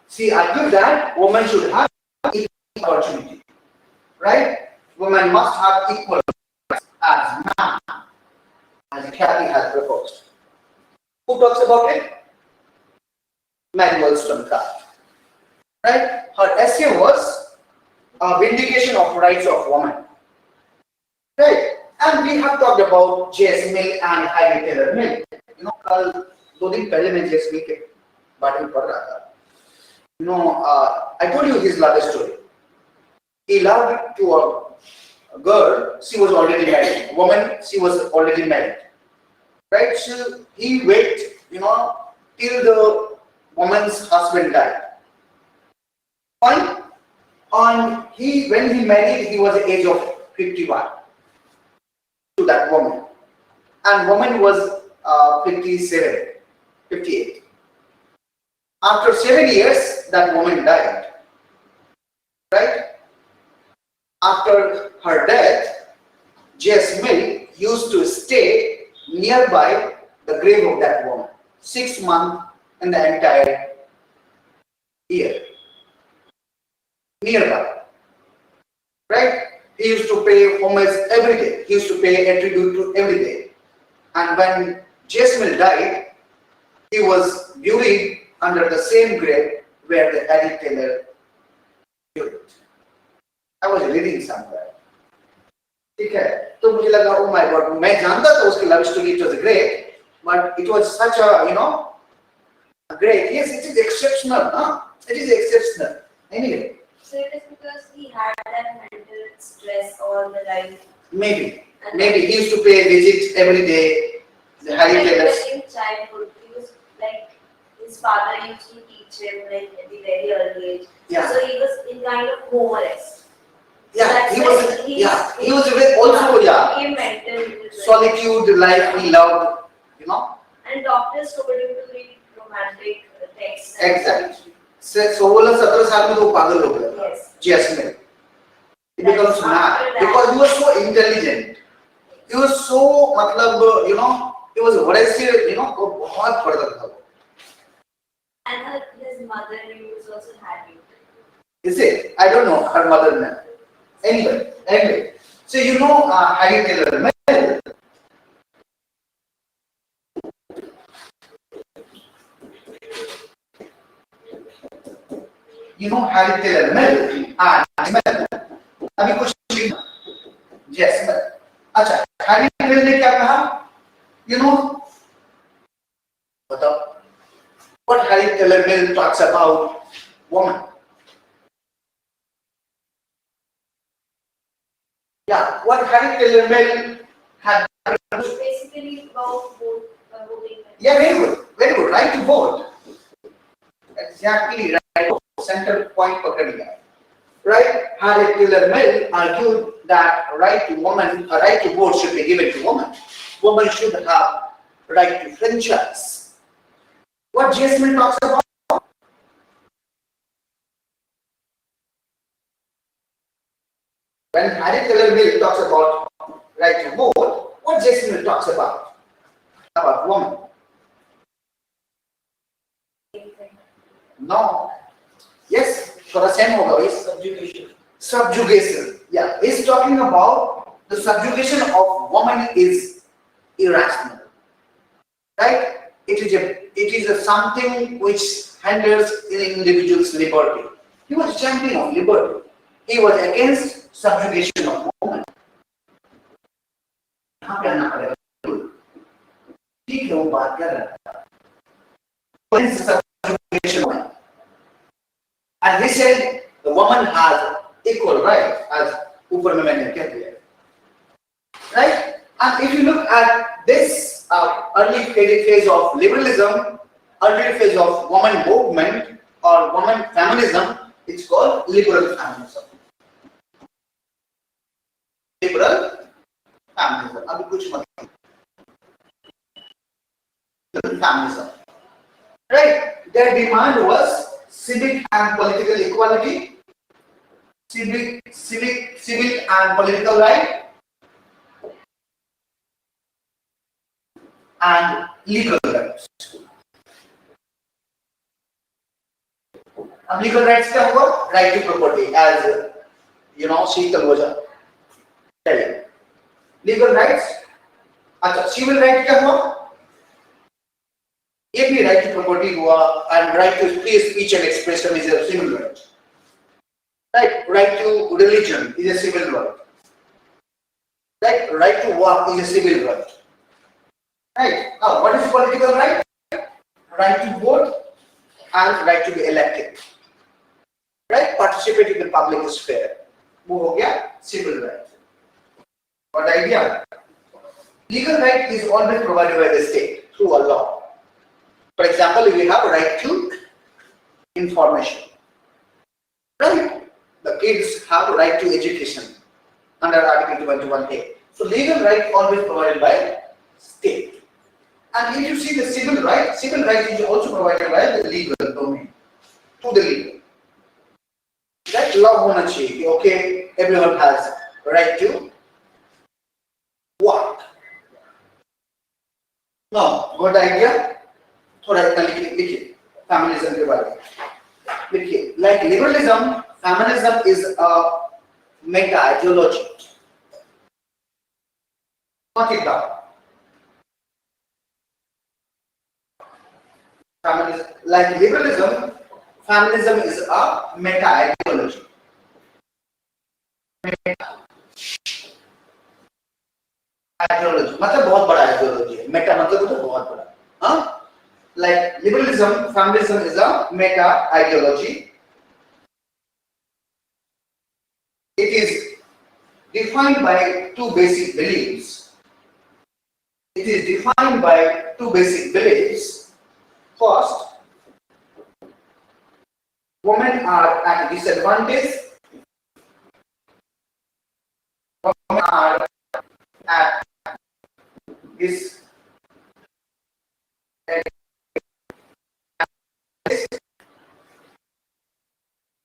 She argued that women should have equal opportunity, right? Women must have equal rights as man, as Kathy has proposed. Who talks about it? Mary Wollstonecraft, right? Her essay was a vindication of rights of women, right? And we have talked about J.S. Mill and Harriet Taylor Mill. कल 2 दिन पहले मैं J.S. Mill के बारे में पढ़ रहा था. I told you his love story. He loved to a girl. She was already married. A woman, she was already married, right? So he waited, till the woman's husband died. Fine. And when he married, he was the age of 51 to that woman, and woman was 57, 58. After 7 years, that woman died, right? After her death, J.S. Mill used to stay nearby the grave of that woman. 6 months in the entire year. Nearby. Right? He used to pay homage every day. He used to pay a tribute to every day. And when Jasmine died, he was buried under the same grave where the Harry Taylor buried. I was reading somewhere. ठीक है, तो मुझे लगा oh my god, मैं जानता था उसकी love story, it was great, but it was such a great. Yes, it is exceptional, huh? It is exceptional. Anyway. So it is because he had that mental stress all the life. Maybe he used to pay visits every day. The Harry Taylor. In childhood, he was like his father used to teach him like at the very early age. Yeah. So he was in kind of home arrest. Yeah, So he was with also became mental. solitude, life he loved, And doctors told him to read romantic texts. Exactly. 16-17 साल में तो पागल हो गया. Yes. Jasmine. He becomes mad because he was so intelligent. He was so he was very बहुत पढ़ता था वो. And his mother name was also Harry. Is it? I don't know her mother name. Anyway. So Harry Taylor Mill. Harry Taylor Mill and Mill. अभी कुछ Jasmine. अच्छा, Harry Taylor ने क्या कहा? बताओ. What Harry Taylor Mill talks about woman. Yeah, what Harry Taylor Mill had. Basically about voting. Yeah, very good. Right to vote. Exactly right. Center point पकड़ लिया. Right? Harry Taylor Mill argued that a right to vote should be given to women. Women should have right to franchise. What Jasmine talks about? When Harry Taylor Mill talks about right to vote, what Jasmine talks about? About women. No. Yes, for the same hoga is subjugation. Yeah, he's talking about the subjugation of woman is irrational. Right? It is a something which hinders an individual's liberty. He was champion of liberty. He was against subjugation of woman. ठीक है वो बात कर रहा था. Against subjugation of woman. And he said the woman has equal rights as ऊपर में मैंने कह दिया. Right? And if you look at this early phase of liberalism, early phase of woman movement or woman feminism, it's called liberal feminism. Liberal feminism. अभी कुछ मतलब. Feminism. Right? Their demand was civic and political equality, civil and political right, and legal rights. अब legal rights क्या हुआ? Right to property, as शीतल वजह. Legal rights. अच्छा, civil right क्या हुआ? ये भी right to property हुआ, and right to free speech and expression is a civil right. Right to religion is a civil right. Right to work is a civil right. Right. Now, what is political right? Right to vote and right to be elected. Right? Participate in the public sphere. वो हो गया civil right. What idea? Legal right is always provided by the state through a law. For example, we have a right to information. Right? The kids have a right to education under Article 21A. So legal right always provided by state. And if you see the civil right is also provided by the legal domain to the legal. That law होना चाहिए. Okay, everyone has a right to work. No, good idea. थोड़ा इतना लिखिए feminism के बारे में लिखिए like liberalism feminism is a meta ideology not it down feminism like liberalism feminism is a meta ideology ideology मतलब बहुत बड़ा ideology है meta मतलब तो बहुत बड़ा हाँ like liberalism feminism is a meta ideology it is defined by two basic beliefs it is defined by two basic beliefs first women are at a disadvantage women are at this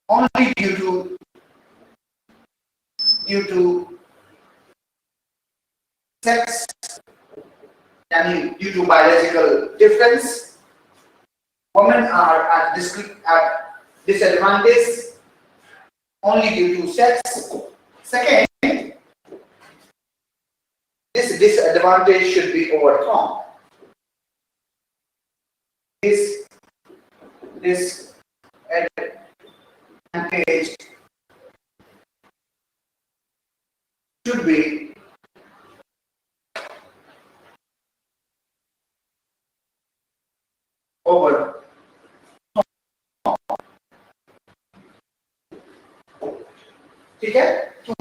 only due to sex I mean due to biological difference women are at disadvantage only due to sex second this disadvantage should be overcome this disadvantage should be over ठीक है तो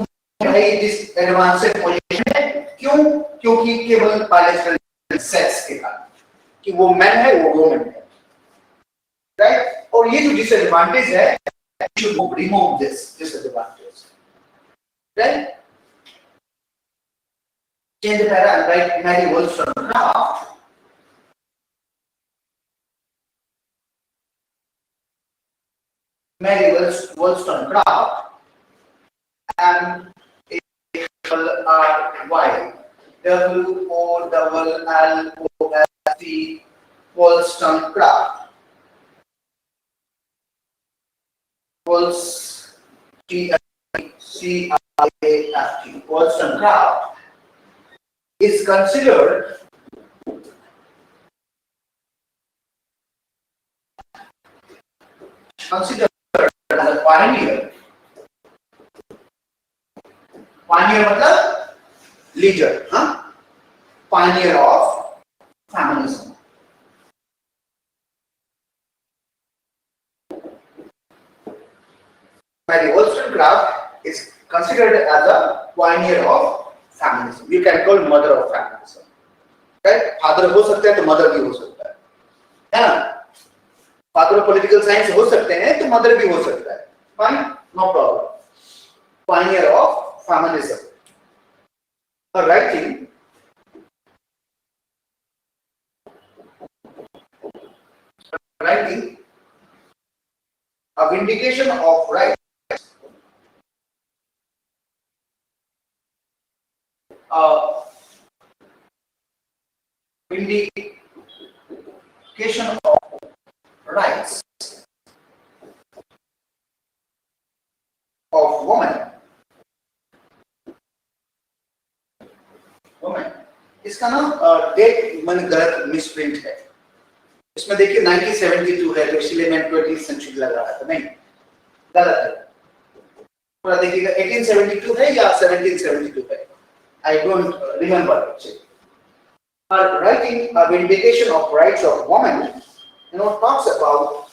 भाई disadvantage position है क्यों क्योंकि केवल biological sex के कारण कि वो मैन है वो वुमन है राइट और ये जो डिसएडवांटेज है should remove this disadvantage right change the para and write Mary Wollstonecraft Mary Wollstonecraft and R-Y W-O-L-L-O-S-T Wollstonecraft Wollstonecraft Wollstonecraft is considered as a pioneer मतलब leader pioneer of feminism Mary Wollstonecraft is considered as a pioneer of feminism you can call mother of feminism right father हो सकता है तो mother भी हो सकता है ना father of political science हो सकते हैं तो mother भी हो सकता है fine no problem pioneer of feminism her writing a vindication of rights vindication of rights of women इसका ना डेट मैंने गलत मिसप्रिंट है इसमें देखिए 1972 है तो इसलिए मैं 20th सेंचुरी लगा रहा था नहीं गलत है पूरा देखिएगा 1872 है या 1772 है I don't remember actually but writing a vindication of rights of women talks about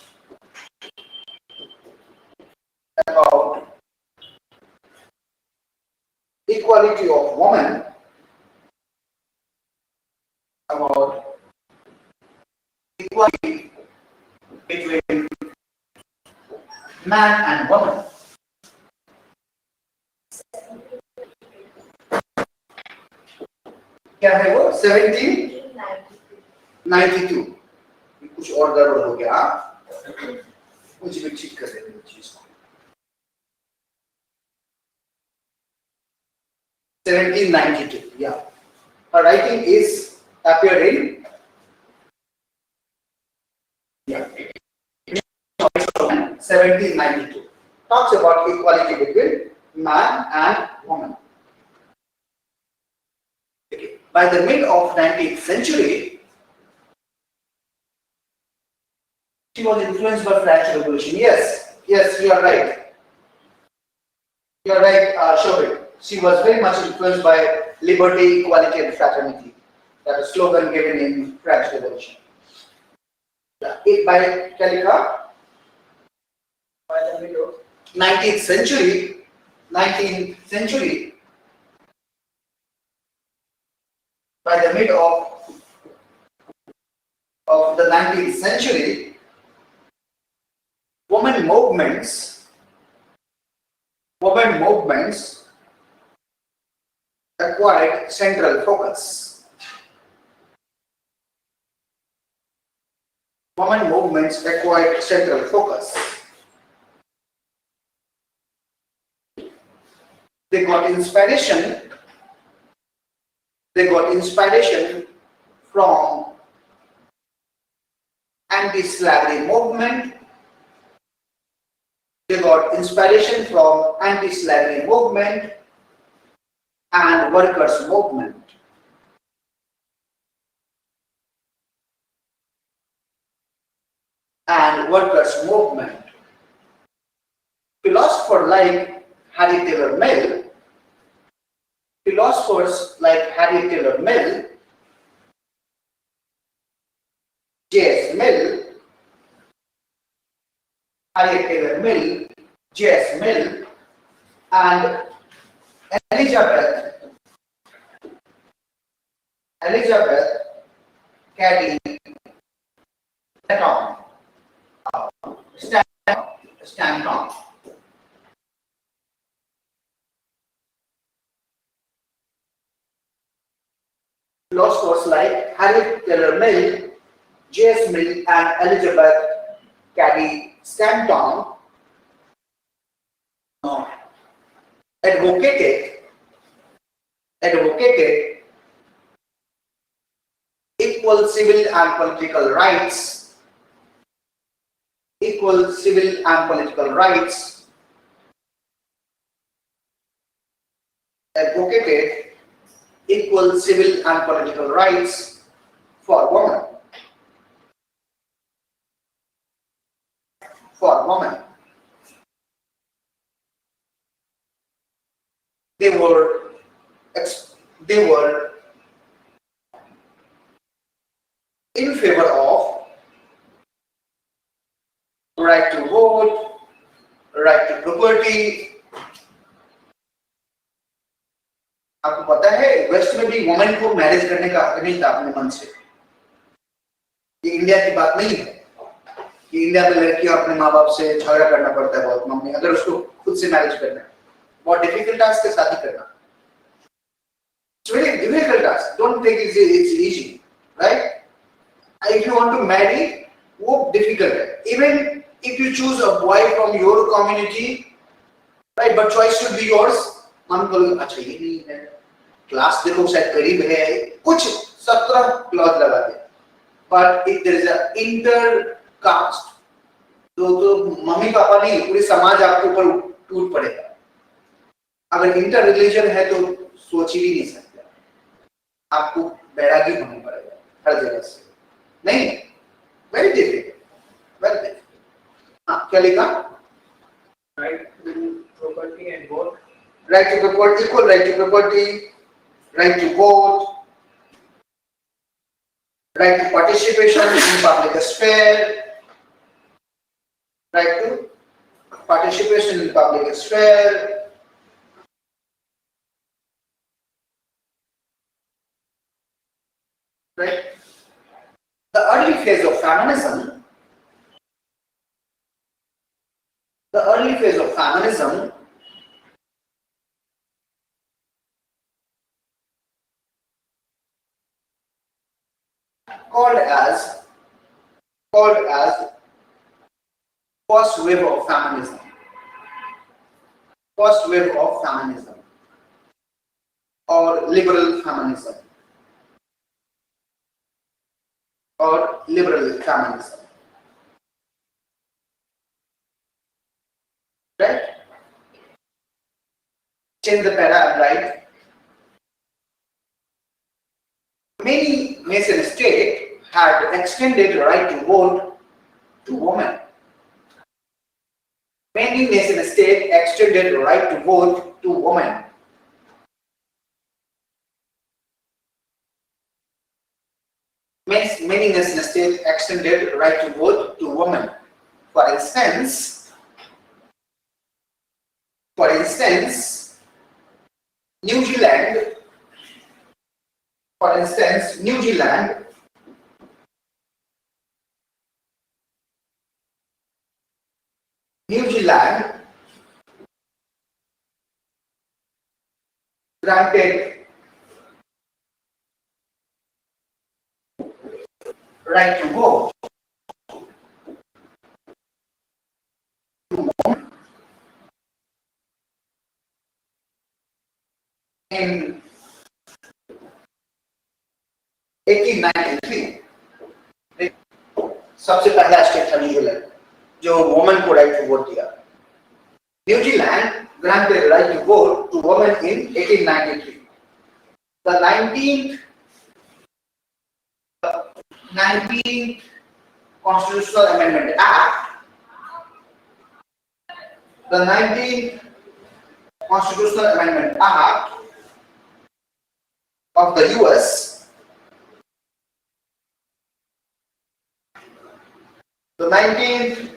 equality of women about equality between man and woman. क्या है वो 1792 कुछ और गड़बड़ हो गया कुछ भी ठीक कर देते हैं चीज को 1792 yeah her writing is appeared in Yeah. 1792 talks about equality between man and woman. Okay. By the mid of 19th century, she was influenced by French Revolution. Yes, yes, you are right. You are right, Shobit. She was very much influenced by liberty, equality, and fraternity. That was a slogan given in French Revolution. It by Kalika, by the mid of 19th century, 19th century, by the mid of the 19th century, women movements acquired central focus. Women movements acquired central focus. They got inspiration from anti-slavery movement. They got inspiration from anti-slavery movement and workers' movement. Philosophers like Harry Taylor Mill, J.S. Mill, and Elizabeth Cady Stanton. Philosophers like Harry Taylor Mill, J.S. Mill, and Elizabeth Cady Stanton advocated equal civil and political rights, for women. They were in favor of right to vote, right to property. आपको पता है waste में भी women को marriage करने का हक नहीं था अपने मन से. ये इंडिया की बात नहीं है कि इंडिया में लड़कियां अपने माँ बाप से झगड़ा करना पड़ता है बहुत. मम्मी अगर उसको खुद से मैरिज करना है बहुत डिफिकल्ट टास्क है शादी करना. It's very difficult task. Don't think it's easy, right? If you want to marry, वो difficult है. Even if you choose a boy from your community, right? But choice should be yours. हम बोलेंगे अच्छा ये नहीं है, क्लास देखो शायद करीब है, कुछ 17 क्लॉज लगा दे. But if there is a inter-caste, तो मम्मी पापा नहीं पूरे समाज आपके ऊपर टूट पड़ेगा. अगर इंटर रिलीजन है तो सोच ही भी नहीं सकते, आपको बैरागी होना पड़ेगा हर जगह से. नहीं, वेरी डिफिकल्ट. हाँ क्या लिखा? Right to property and vote. Right to property, equal right to property, right to vote, right to participation in public sphere, right to participation in public sphere, right? The early phase of feminism called as first wave of feminism, or liberal feminism, right? Change the para, right? Many nation states had extended right to vote to women. Many nation states extended right to vote to women. Many nation states extended right to vote to women. For instance, New Zealand, granted right to vote in 1893. सबसे पहला state था New Zealand जो women को right to vote दिया. New Zealand granted right to vote to women in 1893. The 19th Constitutional Amendment Act, the 19th Constitutional Amendment Act of the US, the 19th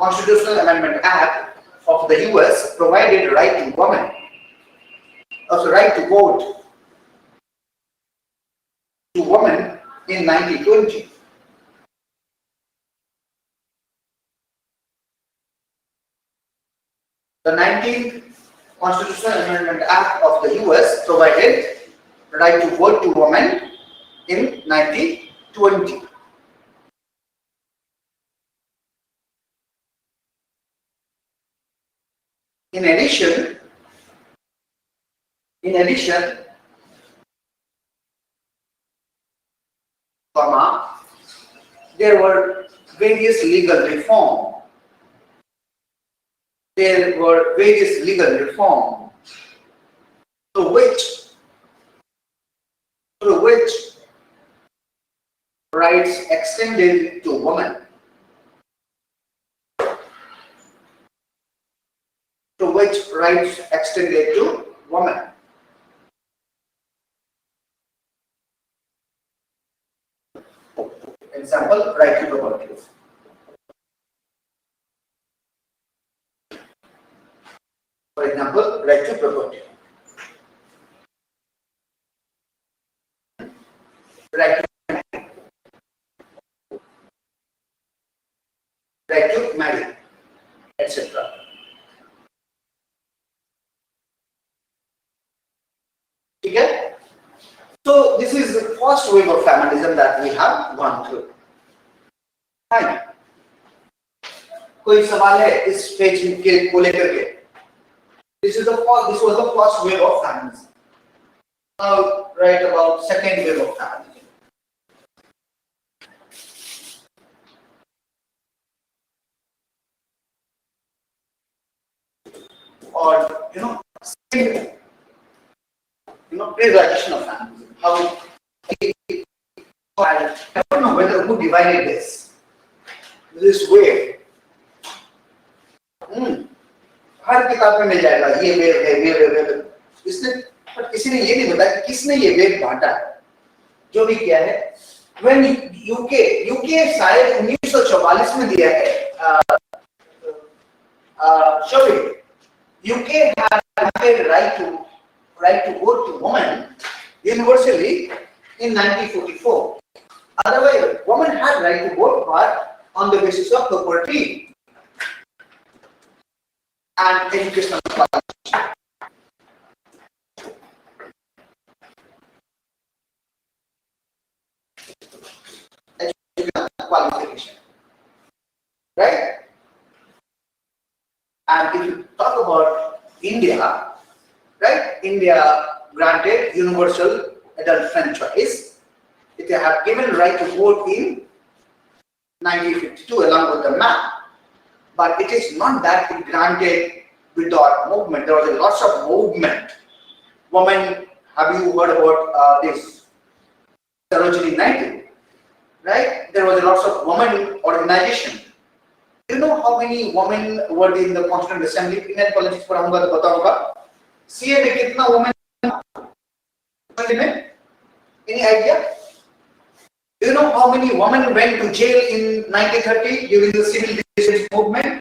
Constitutional Amendment Act of the US provided right to women, also right to vote to women in 1920. The 19th Constitutional Amendment Act of the US provided right to vote to women in 1920. In addition, there were various legal reform. Through which rights extended to women. Example, right to property. For example, right to property. Right to marry, etc. Okay? So this is the first wave of feminism that we have gone through. Fine. कोई सवाल है इस page को लेकर के? This was the first wave of feminism. Now write about second wave of feminism. Or pre-realization of feminism. I don't know whether who divided this wave. हर किताब में मिल जाएगा ये वेव है इसने, पर किसी ने ये नहीं बताया कि किसने ये वेव बांटा है. जो भी किया है, when UK शायद 1944 में दिया है. UK had right to vote to women universally in 1944. Otherwise, women had right to vote, but on the basis of property and educational qualification. Right? And if you talk about India, right? India granted universal adult franchise. It have given right to vote in 1952 along with the map. but it is not that it granted without movement. There was a lots of movement. Women, have you heard about this Sarojini Naidu? Right? There was a lots of women organization. Do you know how many women were in the Constituent Assembly? Indian politics पर आऊँगा तो बताऊँगा. CA में कितना women? Any idea? Do you know how many women went to jail in 1930 during the civil disobedience movement?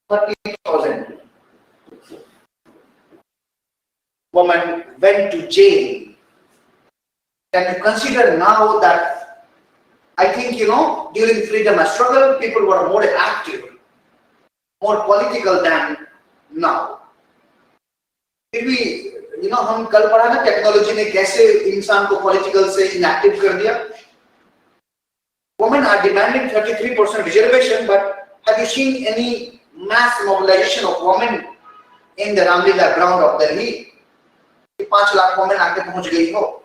30,000 women went to jail. Can you consider now that I think during freedom struggle people were more active, more political than now. Did we हम कल पढ़ा ना technology ने कैसे इंसान को political से inactive कर दिया. Women are demanding 33% reservation, but have you seen any mass mobilization of women in the Ramlila ground of Delhi? 5 lakh women आके पहुंच गई हो.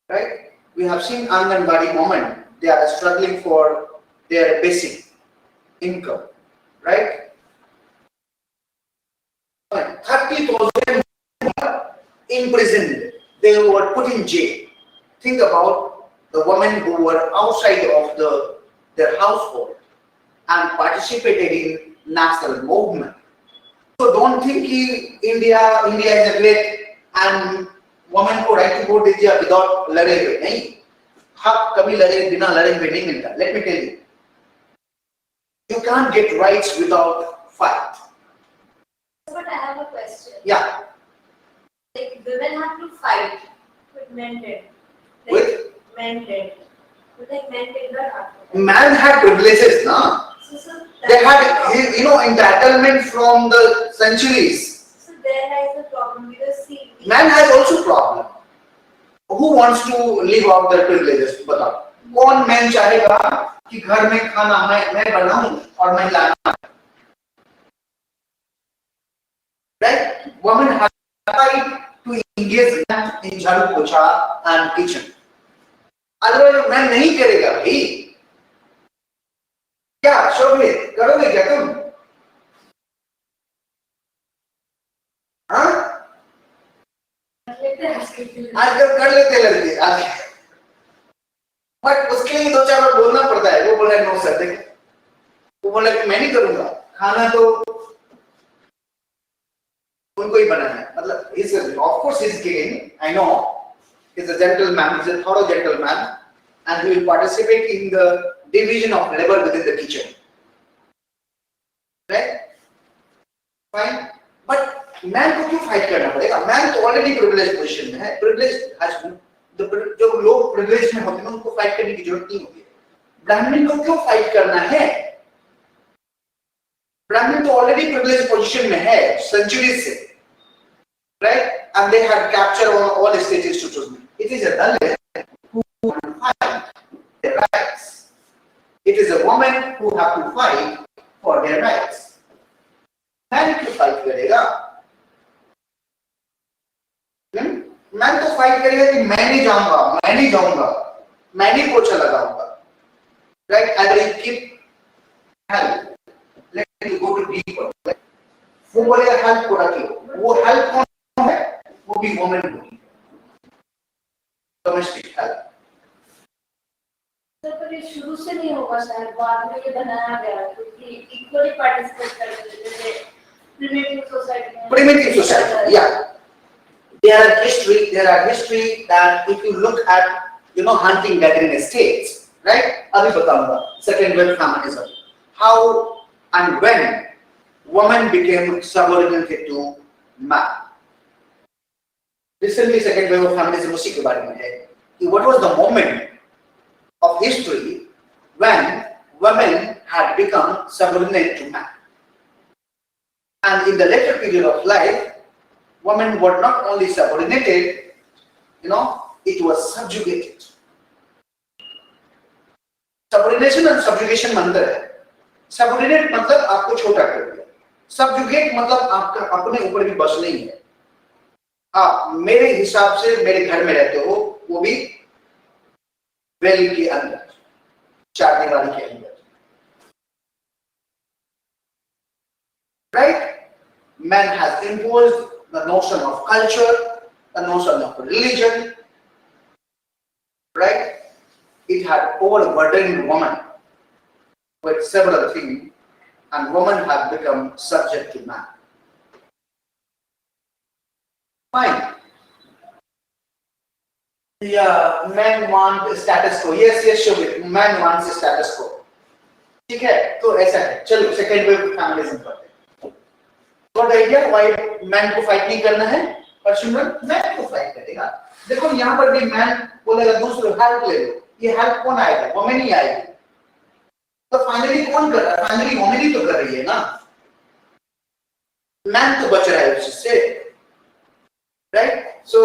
Right? We have seen Anganwadi women, they are struggling for their basic income. Right? 30,000 imprisoned, they were put in jail. Think about the women who were outside of their household and participated in national movement. So don't think India is a great and women को right to vote दे दिया without लड़े हुए. नहीं, हक कभी लड़े बिना लड़े हुए नहीं मिलता. Let me tell you, you can't get rights without fight. But I have a question. Yeah. Like women have to fight, but men did. With? Men did. But like men did not have to. Man had privileges, na? So They had, entitlement from the centuries. So there lies the problem because see. Man has also problem. Who wants to live out their privileges? बताओ. कौन man चाहेगा कि घर में खाना मैं बनाऊं और मैं लाना? Right? Women have right to engage in झाड़ू पोछा and kitchen. Otherwise man नहीं करेगा भाई. क्या शोभित करोगे क्या तुम? हाँ? आजकल कर लेते लड़के आज. बट उसके लिए 2-4 बार बोलना पड़ता है. वो बोला नो सर देख. वो बोला कि मैं नहीं करूँगा. खाना तो उनको ही बनाना है. मतलब of course he's giving. I know he's a gentleman. He's a thorough gentleman, and he will participate in the division of labor within the kitchen. Right? Fine. But man को क्यों फाइट करना पड़ेगा? Man तो already privileged position में है. Privilege has जो लोग privilege में होते हैं उनको फाइट करने की जरूरत नहीं होती है. ब्राह्मण को क्यों फाइट करना है? ब्राह्मण तो already privileged position में है centuries से. Right? And they had captured all the stages to choose. It is a Dalit who will fight their rights. It is a woman who have to fight for their rights. Man क्यों fight करेगा? मैं तो fight करेगा कि मैं नहीं जाऊंगा, मैं नहीं पोछा लगाऊंगा. Right? I will keep help. Let me go to deeper. वो बोलेगा help को रखियो. वो help कौन है? वो भी woman होगी. Domestic help. सर पर ये शुरू से नहीं होगा शायद बाद में ये बनाया गया क्योंकि इक्वली पार्टिसिपेट करते थे जैसे primitive society. Yeah. There are history that if you look at hunting gathering estates, right? अभी बताऊंगा second wave feminism, how and when women became subordinated to man. Recently second wave of feminism उसी के बारे में है कि what was the moment of history when women had become subordinate to man. And in the later period of life, women were not only subordinated, it was subjugated. Subordination and subjugation में अंतर है. Subordinate मतलब आपको छोटा कर दिया. Subjugate मतलब आपका अपने ऊपर भी बस नहीं है. आप मेरे हिसाब से मेरे घर में रहते हो, वो भी वेल के अंदर. चार दीवारी के अंदर, right? Man has imposed the notion of culture, the notion of religion, right? It had overburdened woman with several things, and women have become subject to man. Fine. Yeah, men want status quo. Yes, Shobhit, men wants status quo. ठीक है, तो ऐसा है. चलो second wave feminism करते हैं. What idea why man को fight नहीं करना है, पर चिल्ड्रन मैन को फाइट करेगा. देखो यहाँ पर भी मैन बोलेगा दूसरों हेल्प ले लो. ये हेल्प कौन आएगा? वुमेन ही आएगी. तो फाइनली कौन कर रहा है? फाइनली वुमेन ही तो कर रही है ना. मैन तो बच रहा है उससे, right? So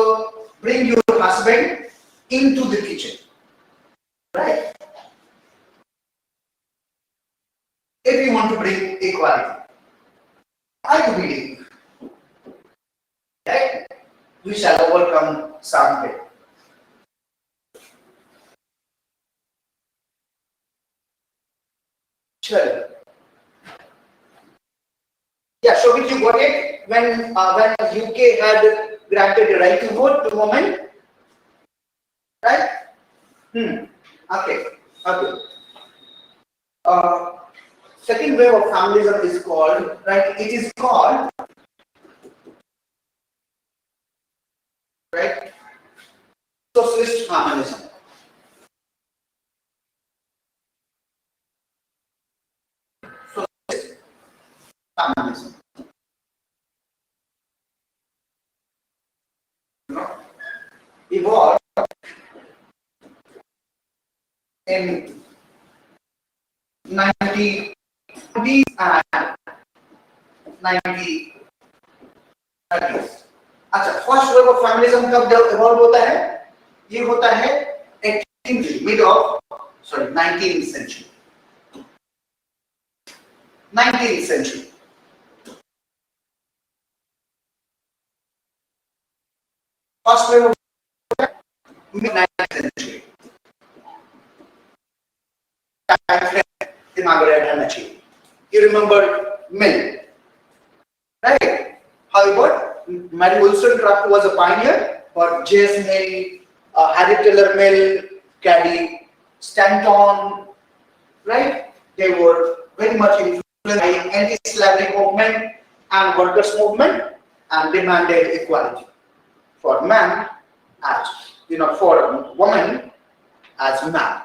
bring your husband into the kitchen, right? If you want to bring equality, I believe, right, we shall overcome someday. Sure. Yeah, Shobhit, you got it? When UK had granted the right to vote to women, right? Okay. Second wave of feminism is called, right? It is called, right, Socialist Feminism. Socialist Feminism. Evolved in 1920s and 1930s. अच्छा, first wave of feminism कब evolve होता है? ये होता है 19th century. 19th century. First wave of mid-19th century. You remember mill, right? However, Mary Wollstonecraft was a pioneer, but J.S. Mill, Harry Taylor Mill, Caddy Stanton, right? They were very much influenced by anti-slavery movement and workers' movement, and demanded equality for man as, for woman as man.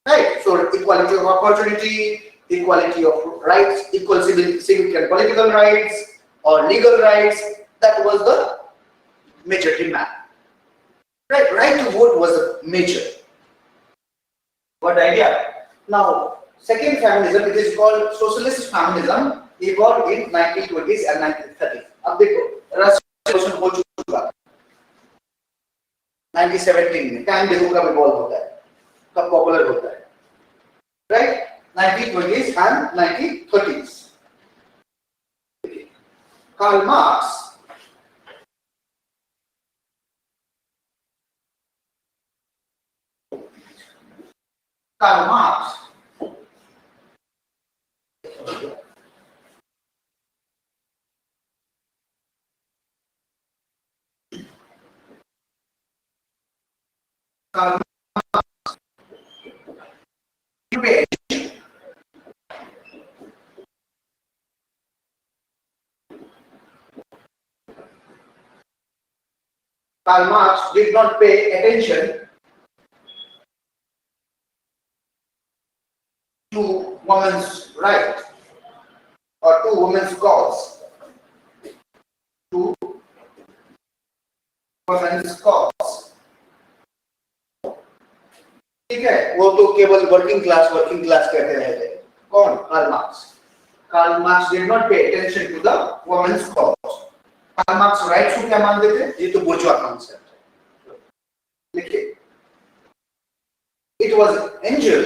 Right, so equality of opportunity, equality of rights, equal civic and political rights, or legal rights, that was the major demand. Right to vote was a major. What idea? Now, second feminism, it is called Socialist Feminism, evolved in 1920s and 1930s. अब देखो, Russian हो चुका 1917 में, time देखो कब evolve होता है, कब पॉपुलर होता है, right? 1920s and 1930s. Karl Marx Karl Marx did not pay attention to women's right or to women's cause. To women's cause. ठीक है, वो तो केवल वर्किंग क्लास कहते रहे थे. कौन? Karl Marx. Karl Marx did not pay attention to the women's cause. Karl Marx rights को क्या मानते थे? ये तो बुर्जुआ कॉन्सेप्ट है. लिखिए. It was Angel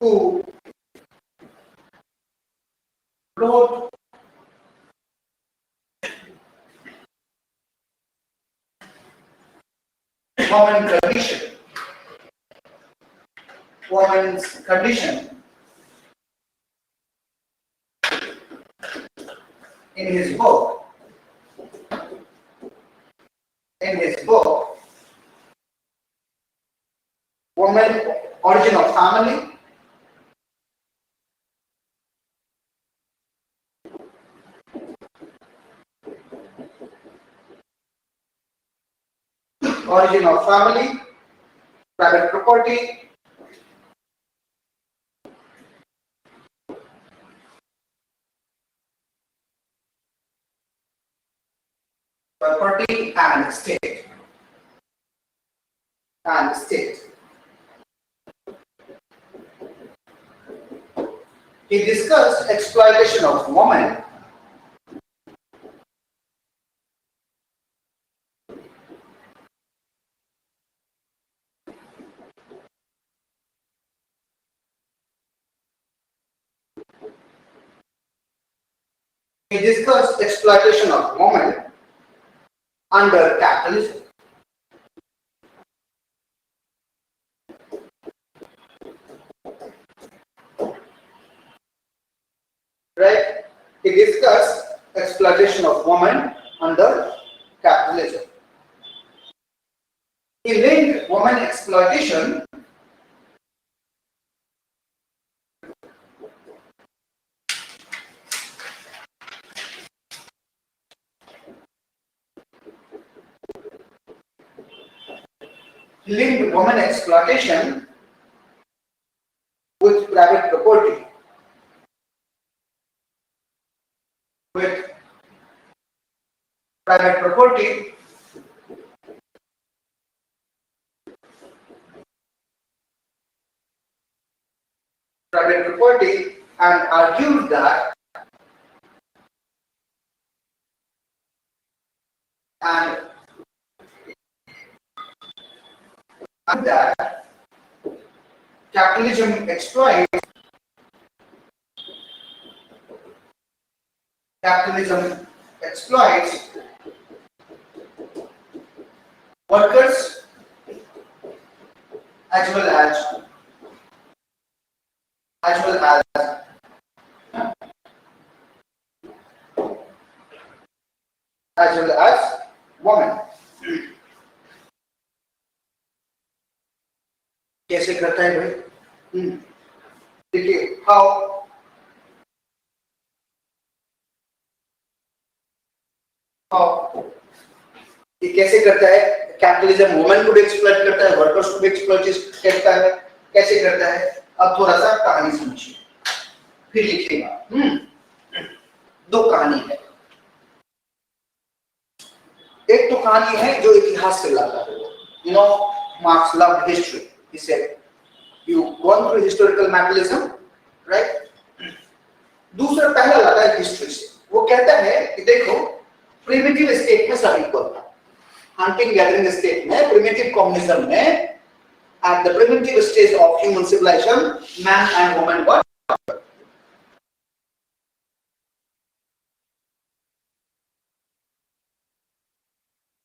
who woman's condition in his book, Woman, Origin of Family, Private Property, and State. He discussed exploitation of women under capitalism. Right? He discussed exploitation of women under capitalism. He linked women exploitation with private property. Private property and argued that capitalism exploits workers as well as women. कैसे करता है भाई? देखिए how ये कैसे करता है? Capitalism women को भी एक्सप्लॉइट करता है, वर्कर्स को भी एक्सप्लॉइट करता है, कैसे करता है? अब थोड़ा सा कहानी समझिए, फिर लिखिएगा। दो कहानी है, एक तो कहानी है जो इतिहास से लाता है। You know, Marx loved history. He said, "You gone through historical materialism, right?" दूसरा पहला लाता है हिस्ट्री से। वो कहता है कि देखो, प्रिमिटिव स्टेट में सब इक्वल था, हंटिंग गैदरिंग स्टेट में, प्रिमिटिव कम्युनिज्म में, at the primitive stage of human civilization, man and woman were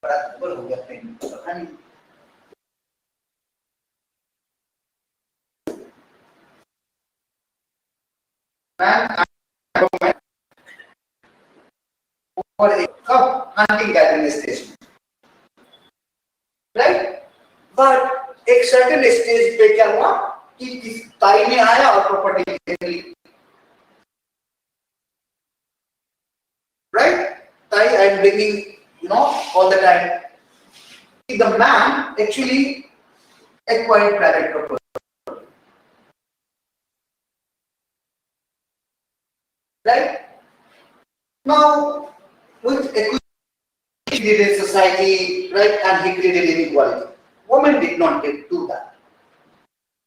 बराबर हो गया पेन, पता नहीं। Man and woman were a hunting gathering stage, right? But एक certain stage पे क्या हुआ कि किस ताई ने आया और प्रॉपर्टी ले ली, right? ताई, I am bringing, you know, all the time. The man actually acquired private property, right? Now, with equity, he created society, right, and he created inequality. Women did not do that,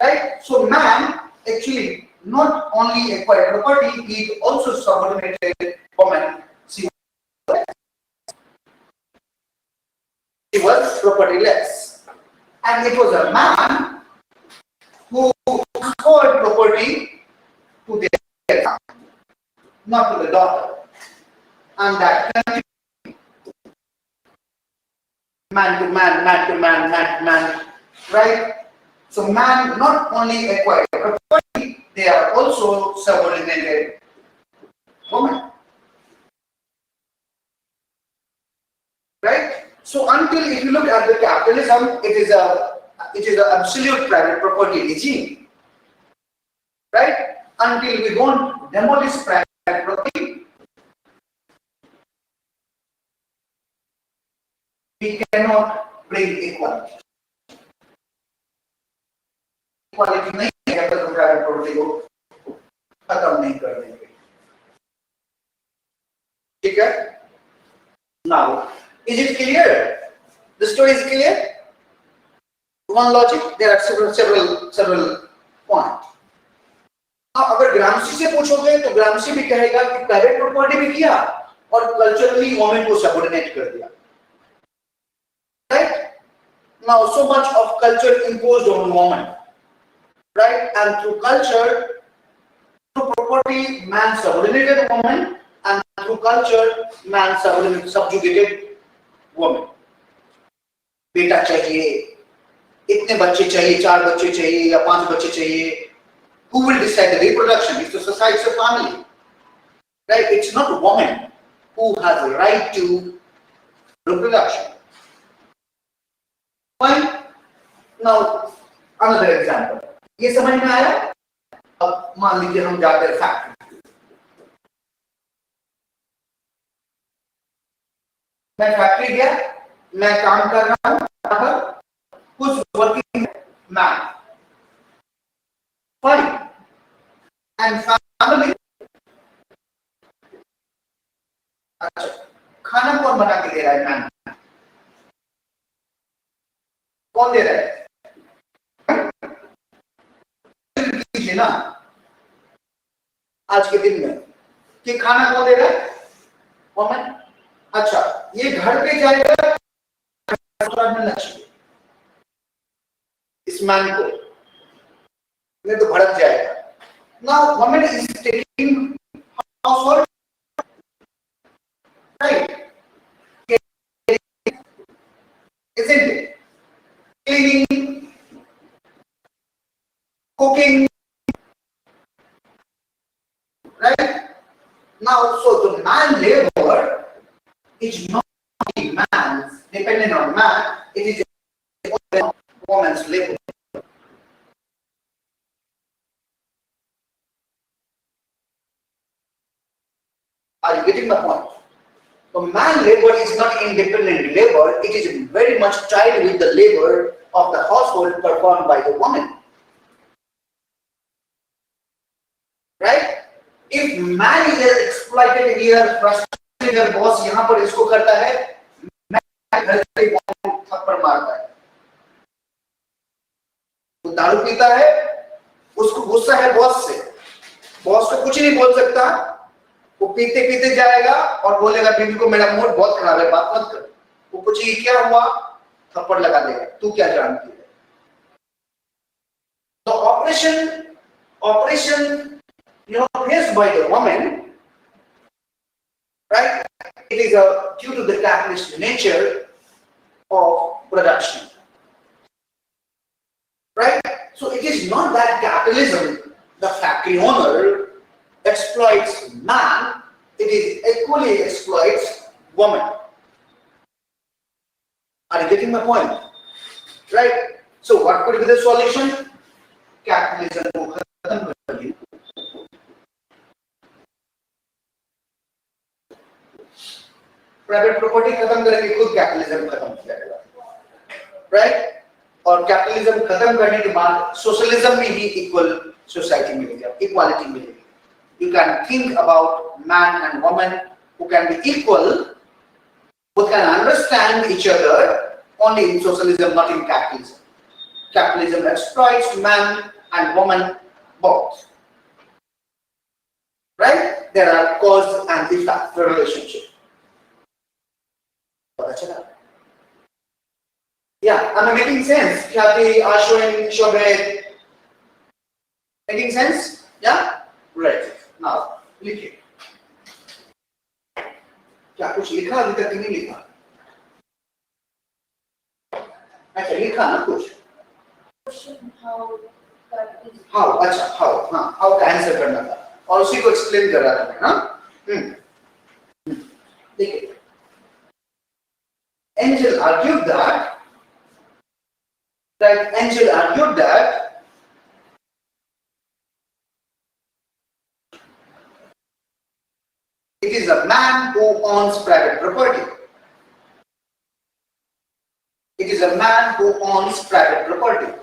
right? So man actually not only acquired property, he also subordinated women. She was propertyless, and it was a man who transferred property to their son, not to the daughter, and that continued man to man, right, So man not only acquired property, they are also subordinated women. Right? So until if you look at the capitalism, it is an absolute private property regime. Right? Until we don't demolish private property, we cannot bring equality. Equality नहीं है जब तक हम private property को खत्म नहीं कर देंगे. ठीक है? Now, is it clear? The story is clear? One logic, there are several points. अब अगर ग्रामसी से पूछोगे तो ग्रामसी भी कहेगा कि प्राइवेट प्रॉपर्टी भी किया और कल्चरली वुमेन को सबऑर्डिनेट कर दिया. Right? Now, so much of culture imposed on women. Right? And through culture, through property, man subordinated woman, and through culture, man subjugated woman. बेटा चाहिए, इतने बच्चे चाहिए, 4 बच्चे चाहिए या 5 बच्चे चाहिए. Who will decide the reproduction? It's the society, it's the family. Right? It's not a woman who has the right to reproduction. Fine? Now, another example. ये समझ में आया? अब मान लीजिए हम जाते हैं फैक्ट्री. मैं फैक्ट्री गया, मैं काम कर रहा हूँ, कुछ working man. Fine. And family. अच्छा, खाना कौन बना के दे रहा है मैन? कौन दे रहा है? कीजिए ना आज के दिन में कि खाना कौन दे रहा है? वुमेन. अच्छा, ये घर पे जाएगा मिलना चाहिए इस मैन को, नहीं तो भड़क जाएगा. Now, woman is taking household, right? Isn't it? Cleaning, cooking, right? Now, so the man labor is not man's, dependent on man, it is a woman's labor. Are you getting the point? So man labor is not independent labor, it is very much tied with the labor of the household performed by the woman. Right? If man is exploited here, frustrated boss यहाँ पर इसको करता है, मैं घर पे थप्पड़ मारता है. वो दारू पीता है, उसको गुस्सा है बॉस से, बॉस को कुछ नहीं बोल सकता, वो पीते पीते जाएगा और बोलेगा बीवी को मेरा मूड बहुत खराब है, बात मत कर. वो पूछेगी क्या हुआ, थप्पड़ लगा देगा, तू क्या जानती है. तो operation faced by the woman, right? It is due to the capitalist nature of production, right? So it is not that capitalism, the factory owner exploits man, it is equally exploits woman. Are you getting my point? Right? So what could be the solution? Capitalism को खत्म करिए. Private property खत्म करेंगे, खुद capitalism खत्म हो जाएगा. Right? और कैपिटलिज्म खत्म करने के बाद सोशलिज्म में ही इक्वल सोसाइटी मिलेगा, इक्वालिटी मिलेगी. You can think about man and woman who can be equal, who can understand each other only in socialism, not in capitalism. Capitalism exploits man and woman both. Right? There are cause and effect relationship. Yeah, am I making sense? Khyati, Ashwin, Shobhet. Making sense? Yeah? Right. Now, लिखिए. क्या कुछ लिखा अभी तक नहीं लिखा? अच्छा लिखा ना कुछ. question how that is. How, अच्छा how, हाँ how का आंसर करना था और उसी को एक्सप्लेन कर रहा था मैं, हाँ देखिए Angel argued that it is a man who owns private property. It is a man who owns private property.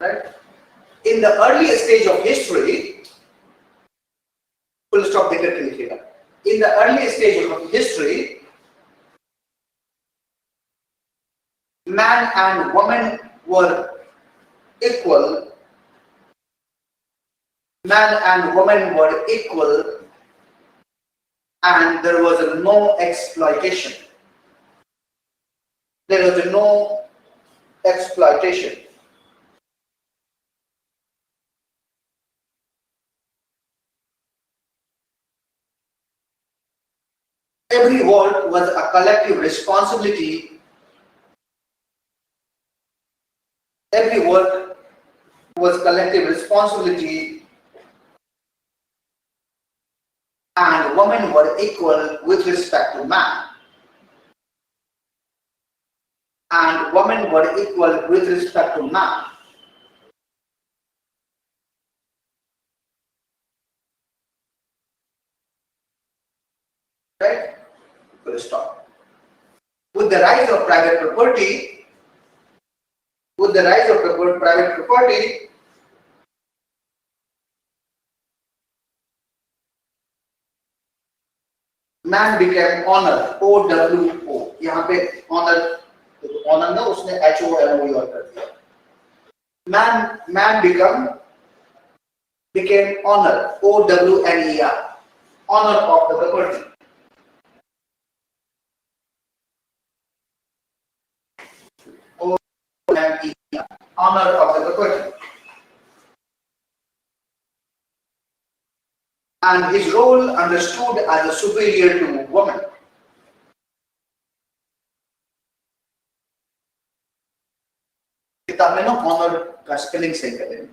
Right? In the early stage of history, full stop देकर के लिखिएगा. In the early stage of history, man and woman were equal. Man and woman were equal, and there was no exploitation. There was no exploitation. Every work was a collective responsibility. Every work was collective responsibility, and women were equal with respect to man. And women were equal with respect to man. Right? Full stop. With the rise of private property, man became honor. O-W-O. यहाँ पे honor, honor ना उसने H-O-M-O और कर दिया. Man became honor. O-W-N-E-R. Honor of the property. O-W-N-E-R. Honor of the property. And his role understood as a superior to woman. किताब में ना honor का spelling सही कर देना.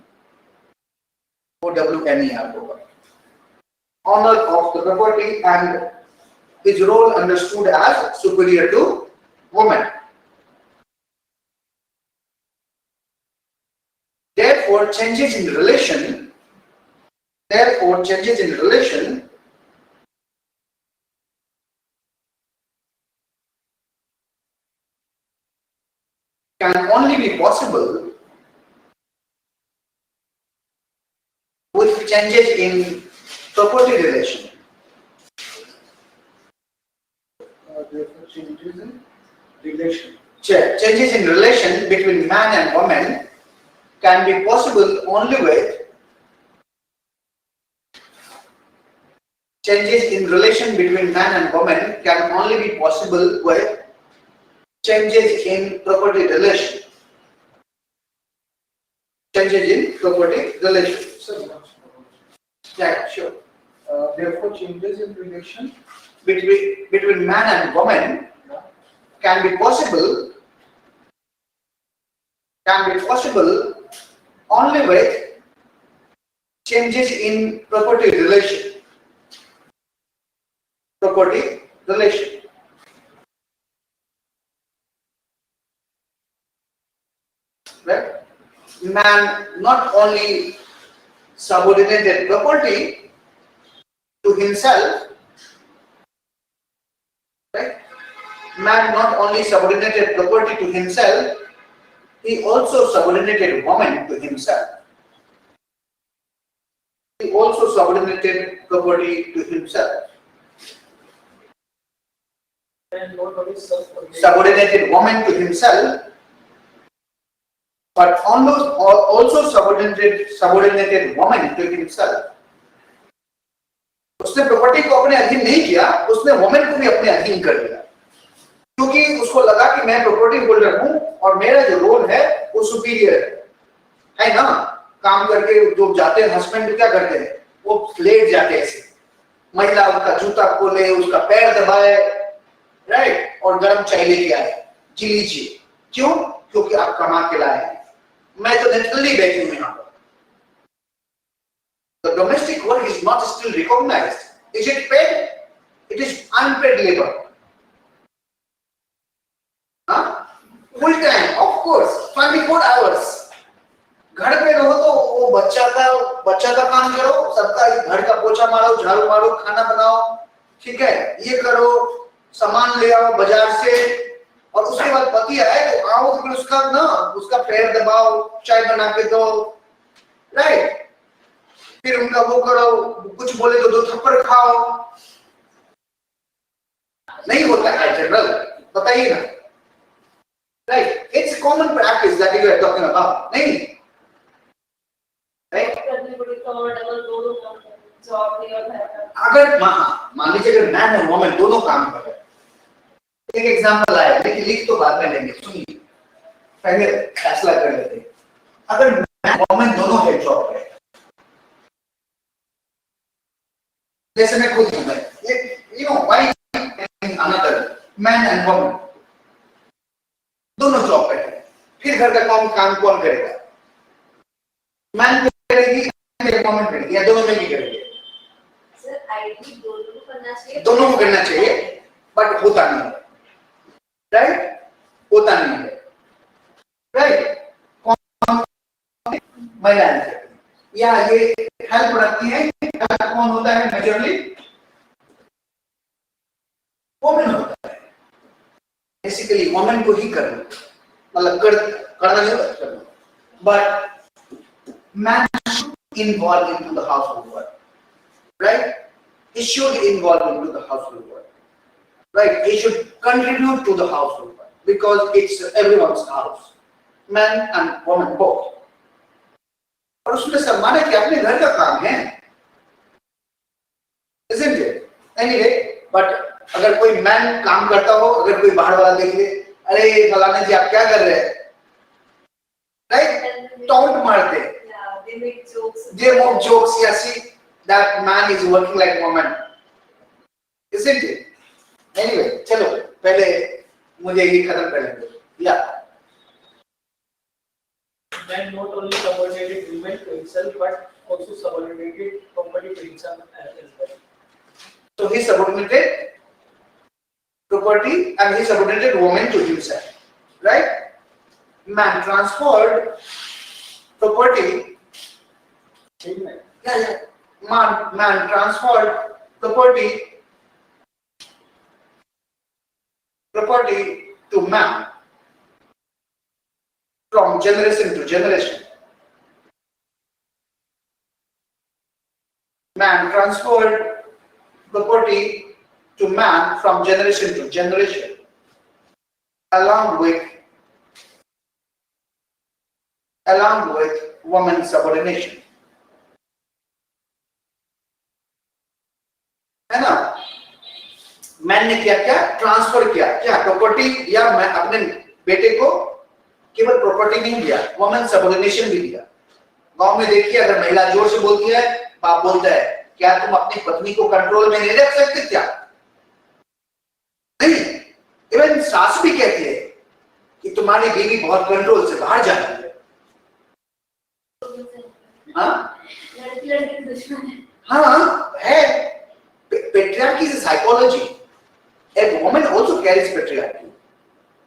O-W-N-E-R होगा. Honor of the property and his role understood as superior to woman. Therefore, changes in relation can only be possible with changes in property relation. Therefore, changes in relation. Changes in relation between man and woman can be possible only with changes in relation between man and woman can only be possible with changes in property relation. Changes in property relation. Yeah, sure. Therefore, changes in relation Between man and woman can be possible only with changes in property relation. Right? Man not only subordinated property to himself, right? Man not only subordinated property to himself, he also subordinated woman to himself. He also subordinated property to himself. and not only Subordinated woman to himself, but also subordinated woman to himself. उसने property को अपने अधीन नहीं किया, उसने women को भी अपने अधीन कर दिया, क्योंकि उसको लगा कि मैं प्रॉपर्टी होल्डर हूं और मेरा जो रोल है वो सुपीरियर है ना. काम करके जो जाते हैं हस्बैंड क्या करते हैं, वो लेट जाते हैं ऐसे, महिला उसका जूता खोले, उसका पैर दबाए, राइट, और गर्म चाय लेके आए, जी लीजिए, क्यों? क्योंकि आप कमा के लाए हैं, मैं तो नेचुरली बैठी हूं यहाँ पर। The domestic work is not still recognized. Is it paid? It is unpaid labor. Huh? Full time, of course, 24 hours. घर पे रहो तो वो बच्चा का काम करो, सबका घर का पोछा मारो, झाड़ू मारो, खाना बनाओ, ठीक है, ये करो, सामान ले आओ बाजार से, और उसके बाद पति आए तो आओ तो फिर उसका पैर दबाओ, चाय बना के दो, राइट, फिर उनका वो करो, कुछ बोले तो 2 थप्पड़ खाओ। नहीं होता है जनरल, बताइए ना, right, it's common practice that you are talking about, नहीं राइट? अगर मान लीजिए अगर मैन और वुमन दोनों काम कर रहे हैं, एक एग्जांपल आया, लेकिन लिख तो बाद में लेंगे, सुनिए, पहले फैसला कर लेते हैं। अगर मैन और वुमन दोनों है जॉब पे, जैसे मैं खुद हूं, you know why another man and woman दोनों जॉब पे है, फिर घर का काम कौन करेगा? मैन करेगी या वुमन करेगी, या दोनों में ही करेगी? सर आईडी दोनों को करना चाहिए, दोनों को करना चाहिए, बट होता नहीं है, राइट, होता नहीं है, राइट, महिलाएं करती या ये हेल्प रखती है, कौन होता है मेजरली? वुमेन होता है, बेसिकली वुमेन को ही करना, मतलब करना नहीं होता, but man should involve into the household work, right, he should involve into the household work, right, he should contribute to the household work because it's everyone's house, man and woman both, और उसमें सम्मान है कि अपने घर का काम है, isn't it? Anyway, but अगर कोई मैन काम करता हो, अगर कोई बाहर वाला देख ले, अरे फलाने जी आप क्या कर रहे हैं, राइट, टॉन्ट मारते, they make jokes, yeah, see that man is working like woman, isn't it? Anyway, चलो पहले मुझे ये खत्म कर लेंगे, या Man not only subordinated women to himself but also subordinated property to himself as well. So he subordinated property and he subordinated woman to himself, right? Man transferred property. Yeah. Man transferred property to man from generation to generation. Man transferred property to man from generation to generation, along with woman's subordination. है ना? Man ने क्या किया? Transfer किया, क्या property, या मैं अपने बेटे को केवल प्रॉपर्टी नहीं दिया, वुमेन सबऑर्डिनेशन भी दिया। गांव में देखिए, अगर महिला जोर से बोलती है, बाप बोलता है, क्या तुम अपनी पत्नी को कंट्रोल में नहीं रख सकते क्या? नहीं, इवन सास भी कहती है कि तुम्हारी बीवी बहुत कंट्रोल से बाहर जाती है। हाँ, हाँ है। Patriarchy is a psychology. A woman also carries patriarchy.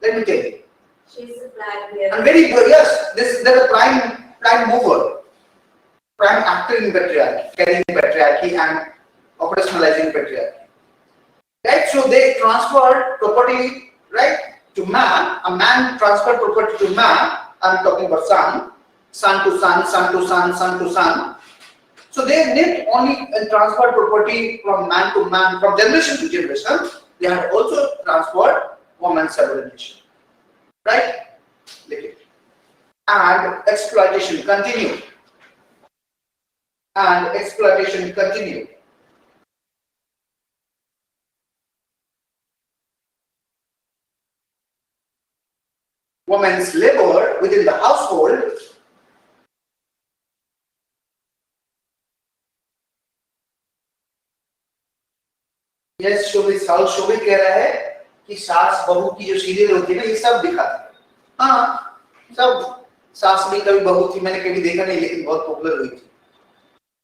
Let me tell you. She's a black bear. And very good. Yes, they're a prime mover, prime actor in patriarchy, carrying patriarchy and operationalizing patriarchy. Right. So they transferred property, right, to man. A man transferred property to man. I'm talking about son to son, son to son, son to son. So they didn't only transfer property from man to man, from generation to generation. They had also transferred woman's subordination, right? And exploitation continued. Woman's labor within the household yes, शोभी कह रहा है कि सास बहू की जो serial होती है ना, ये सब दिखाते हैं। हाँ, सब सास भी कभी बहू थी, मैंने कभी देखा नहीं, लेकिन बहुत पॉपुलर हुई थी।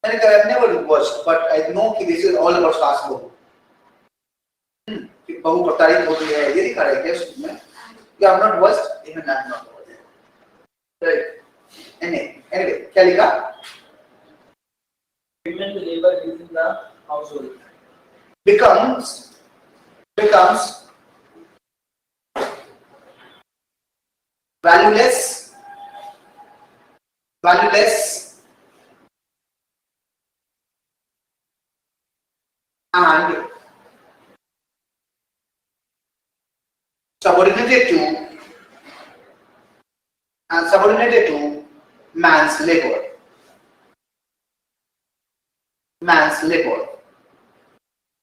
मैंने कहा I've never watched, but I know कि this is all about सास बहू। कि बहू प्रताड़ित हो गई है, ये दिखा रहे क्या उसमें? You have not watched? Even I have not watched. Right. Anyway, क्या लिखा? Women labor within the household becomes valueless and subordinated to man's labor.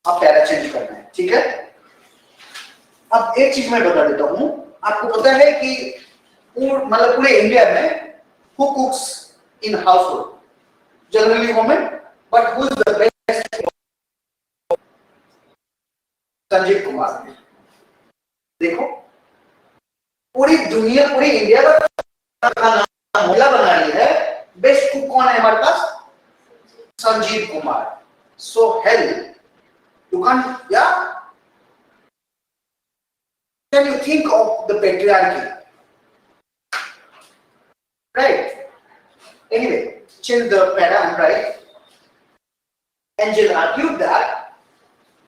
अब पैरा चेंज करना है, ठीक है? अब एक चीज मैं बता देता हूं, आपको पता है कि मतलब पूरे इंडिया में who cooks in household? Generally women, but who is the best? Sanjeev Kumar. देखो, पूरी दुनिया, पूरी इंडिया का महिला बना रही है, बेस्ट कुक कौन है हमारे पास? Sanjeev Kumar. So hell, you can't, yeah? Can you think of the patriarchy? Right? Anyway, change the para and write. Angel argued that,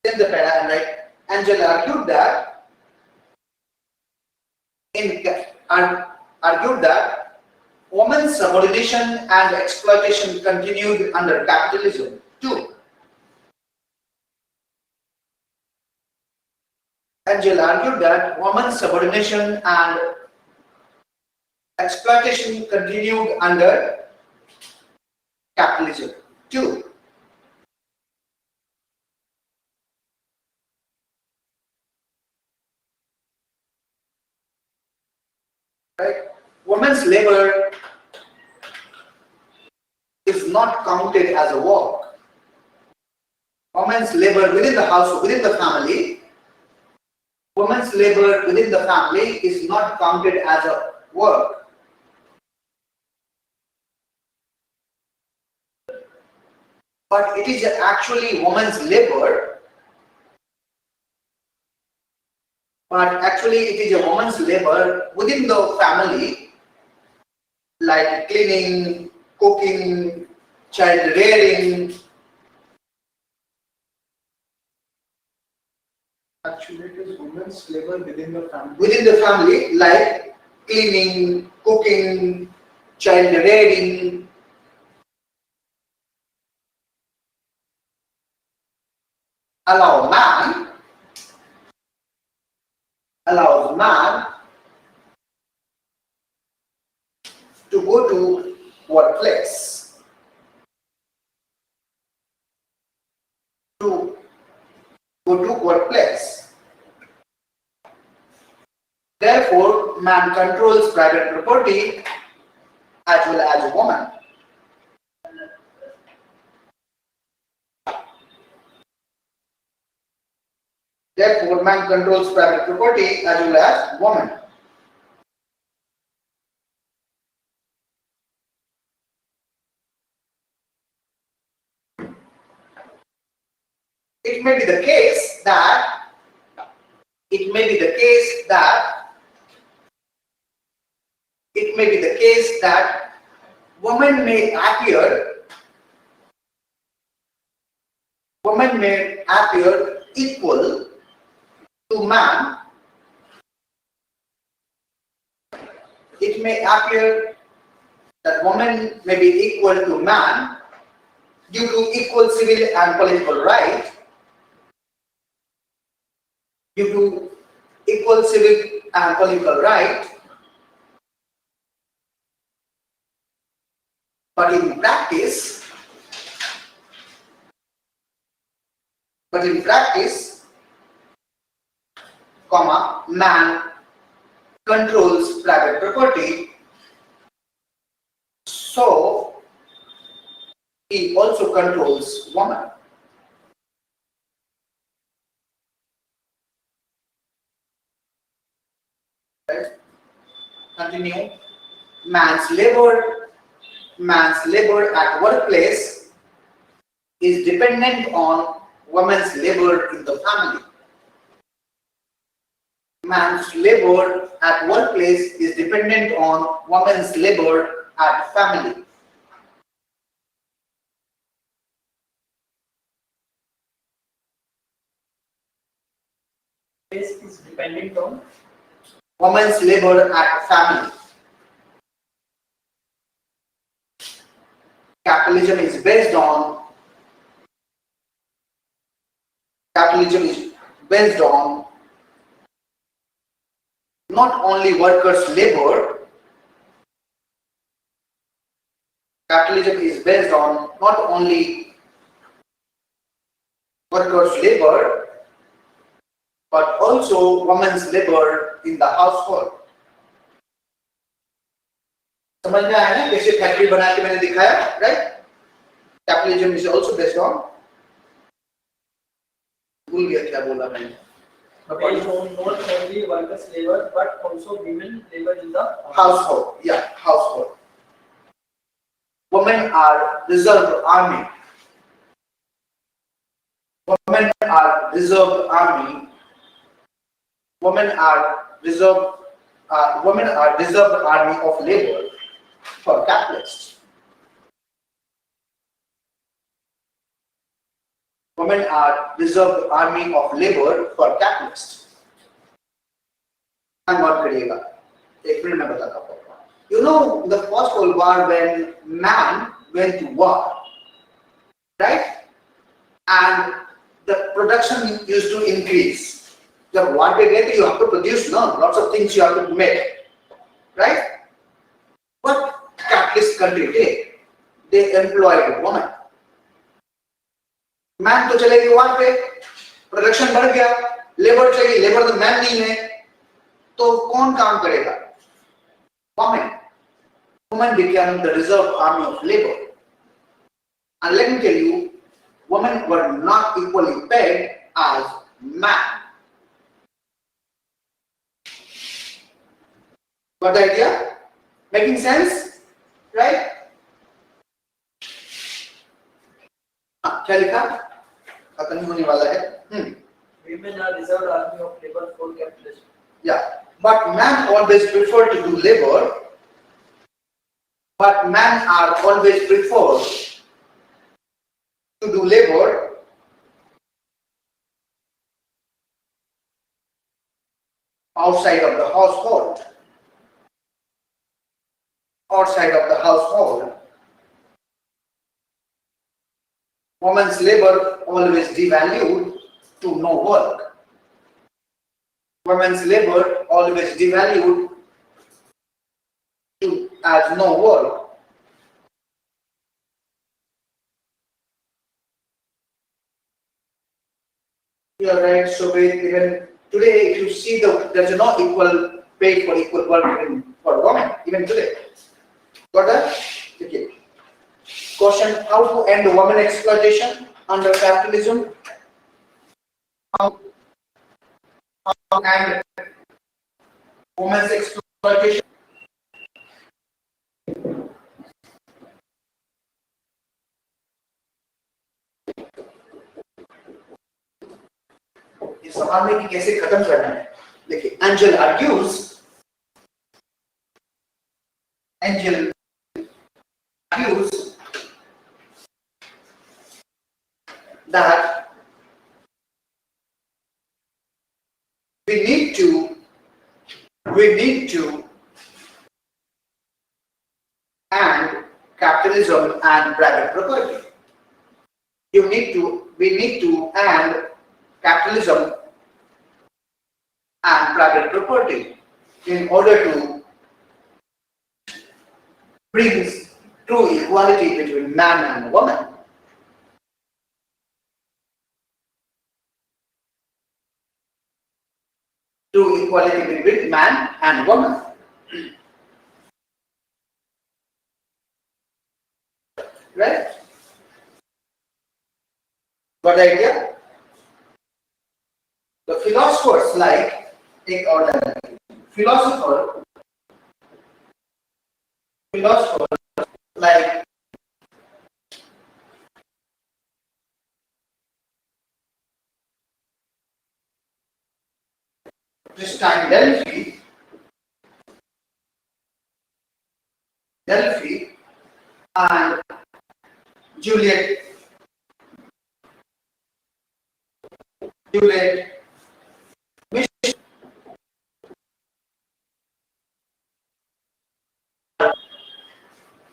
change the para and write. Angel argued that, women's subordination and exploitation continued under capitalism too. Angel argued that women's subordination and exploitation continued under capitalism too. Right? Women's labor is not counted as a work. Women's labor within the house, within the family, women's labor within the family is not counted as a work. But it is actually women's labor. But actually it is a woman's labor within the family, like cleaning, cooking, child rearing. Actually, it is women's labor within the family. Within the family, like cleaning, cooking, child rearing. Allows man to go to workplace, Therefore, man controls private property as well as a woman. Therefore, man controls private property as well as woman. It may be the case that women may appear equal to man. It may appear that women may be equal to man due to equal civil and political right. But in practice, man controls private property, so he also controls woman. Right? Continue. Man's labor at workplace is dependent on woman's labor in the family. Man's labor at workplace is dependent on woman's labor at family. Is dependent on Woman's labor at family. Capitalism is based on not only workers' labor. Capitalism is based on not only workers' labor but also women's labor in the household. समझ में आया ना कैसे factory बना के मैंने दिखाया, right? Capitalism is also based on, भूल गया क्या बोला मैंने. based on not only workers' labor but also women labor in the Household, yeah, household. Women are reserved army. Women are reserved army. Women are reserved army of labor for capitalists. Women are reserved army of labor for capitalists. Note करिएगा, एक minute में बताता हूँ. You know the First World War when man went to war, right? And the production used to increase. जब war पे गए थे, you have to produce, no, lots of things you have to make, right? What capitalist country did? They employed women. Man तो चले गए war पे, production बढ़ गया, labor चाहिए, labor तो man नहीं है, तो कौन काम करेगा? Women. Women became the reserve army of labor. And let me tell you, women were not equally paid as men. Got the idea? Making sense? Right? क्या लिखा? खत्म ही होने वाला है. women are reserved army of labor for capitalism. Yeah, but men always prefer to do labor. But men are always preferred to do labor outside of the household. Outside of the household, women's labor always devalued to no work. Women's labor always devalued to as no work. You are right. So even today, if you see there's no equal pay for equal work for women even today. Got that? Okay. Question: how to end women exploitation under capitalism? How to end women's exploitation? ये सवाल है कि कैसे खत्म करना है. देखिए, Angel argues that we need to end capitalism and private property. We need to end capitalism and private property in order to bring true equality between man and woman. True equality between man and woman. Right? Got the idea? The philosophers like, take order. philosopher like Christine Delphi and Juliet Michel,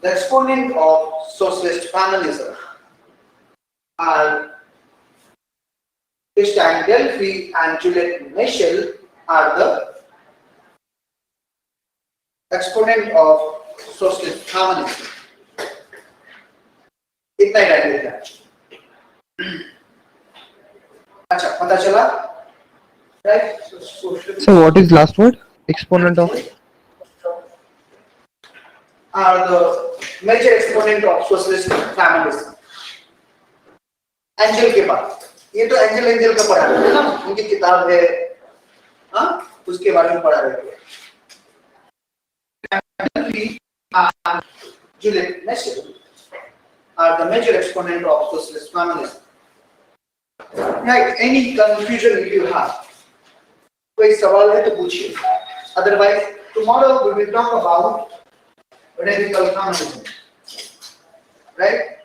the exponent of socialist feminism, are Christine Delphi and Juliet Michel are the exponent of socialist feminism. इतना ही right लिखा है। अच्छा पता चला right? So what is last word? Exponent of? Are the major exponent of socialist feminism. Angel के बाद ये तो एंजल का पढ़ा रहे थे ना, उनकी किताब है, हाँ उसके बारे में पढ़ा रहे थे। Juliet Michel are the major exponent of socialist feminism. Right? Any confusion if you have, कोई सवाल है तो पूछिए. Otherwise, tomorrow we will talk about radical feminism. Right?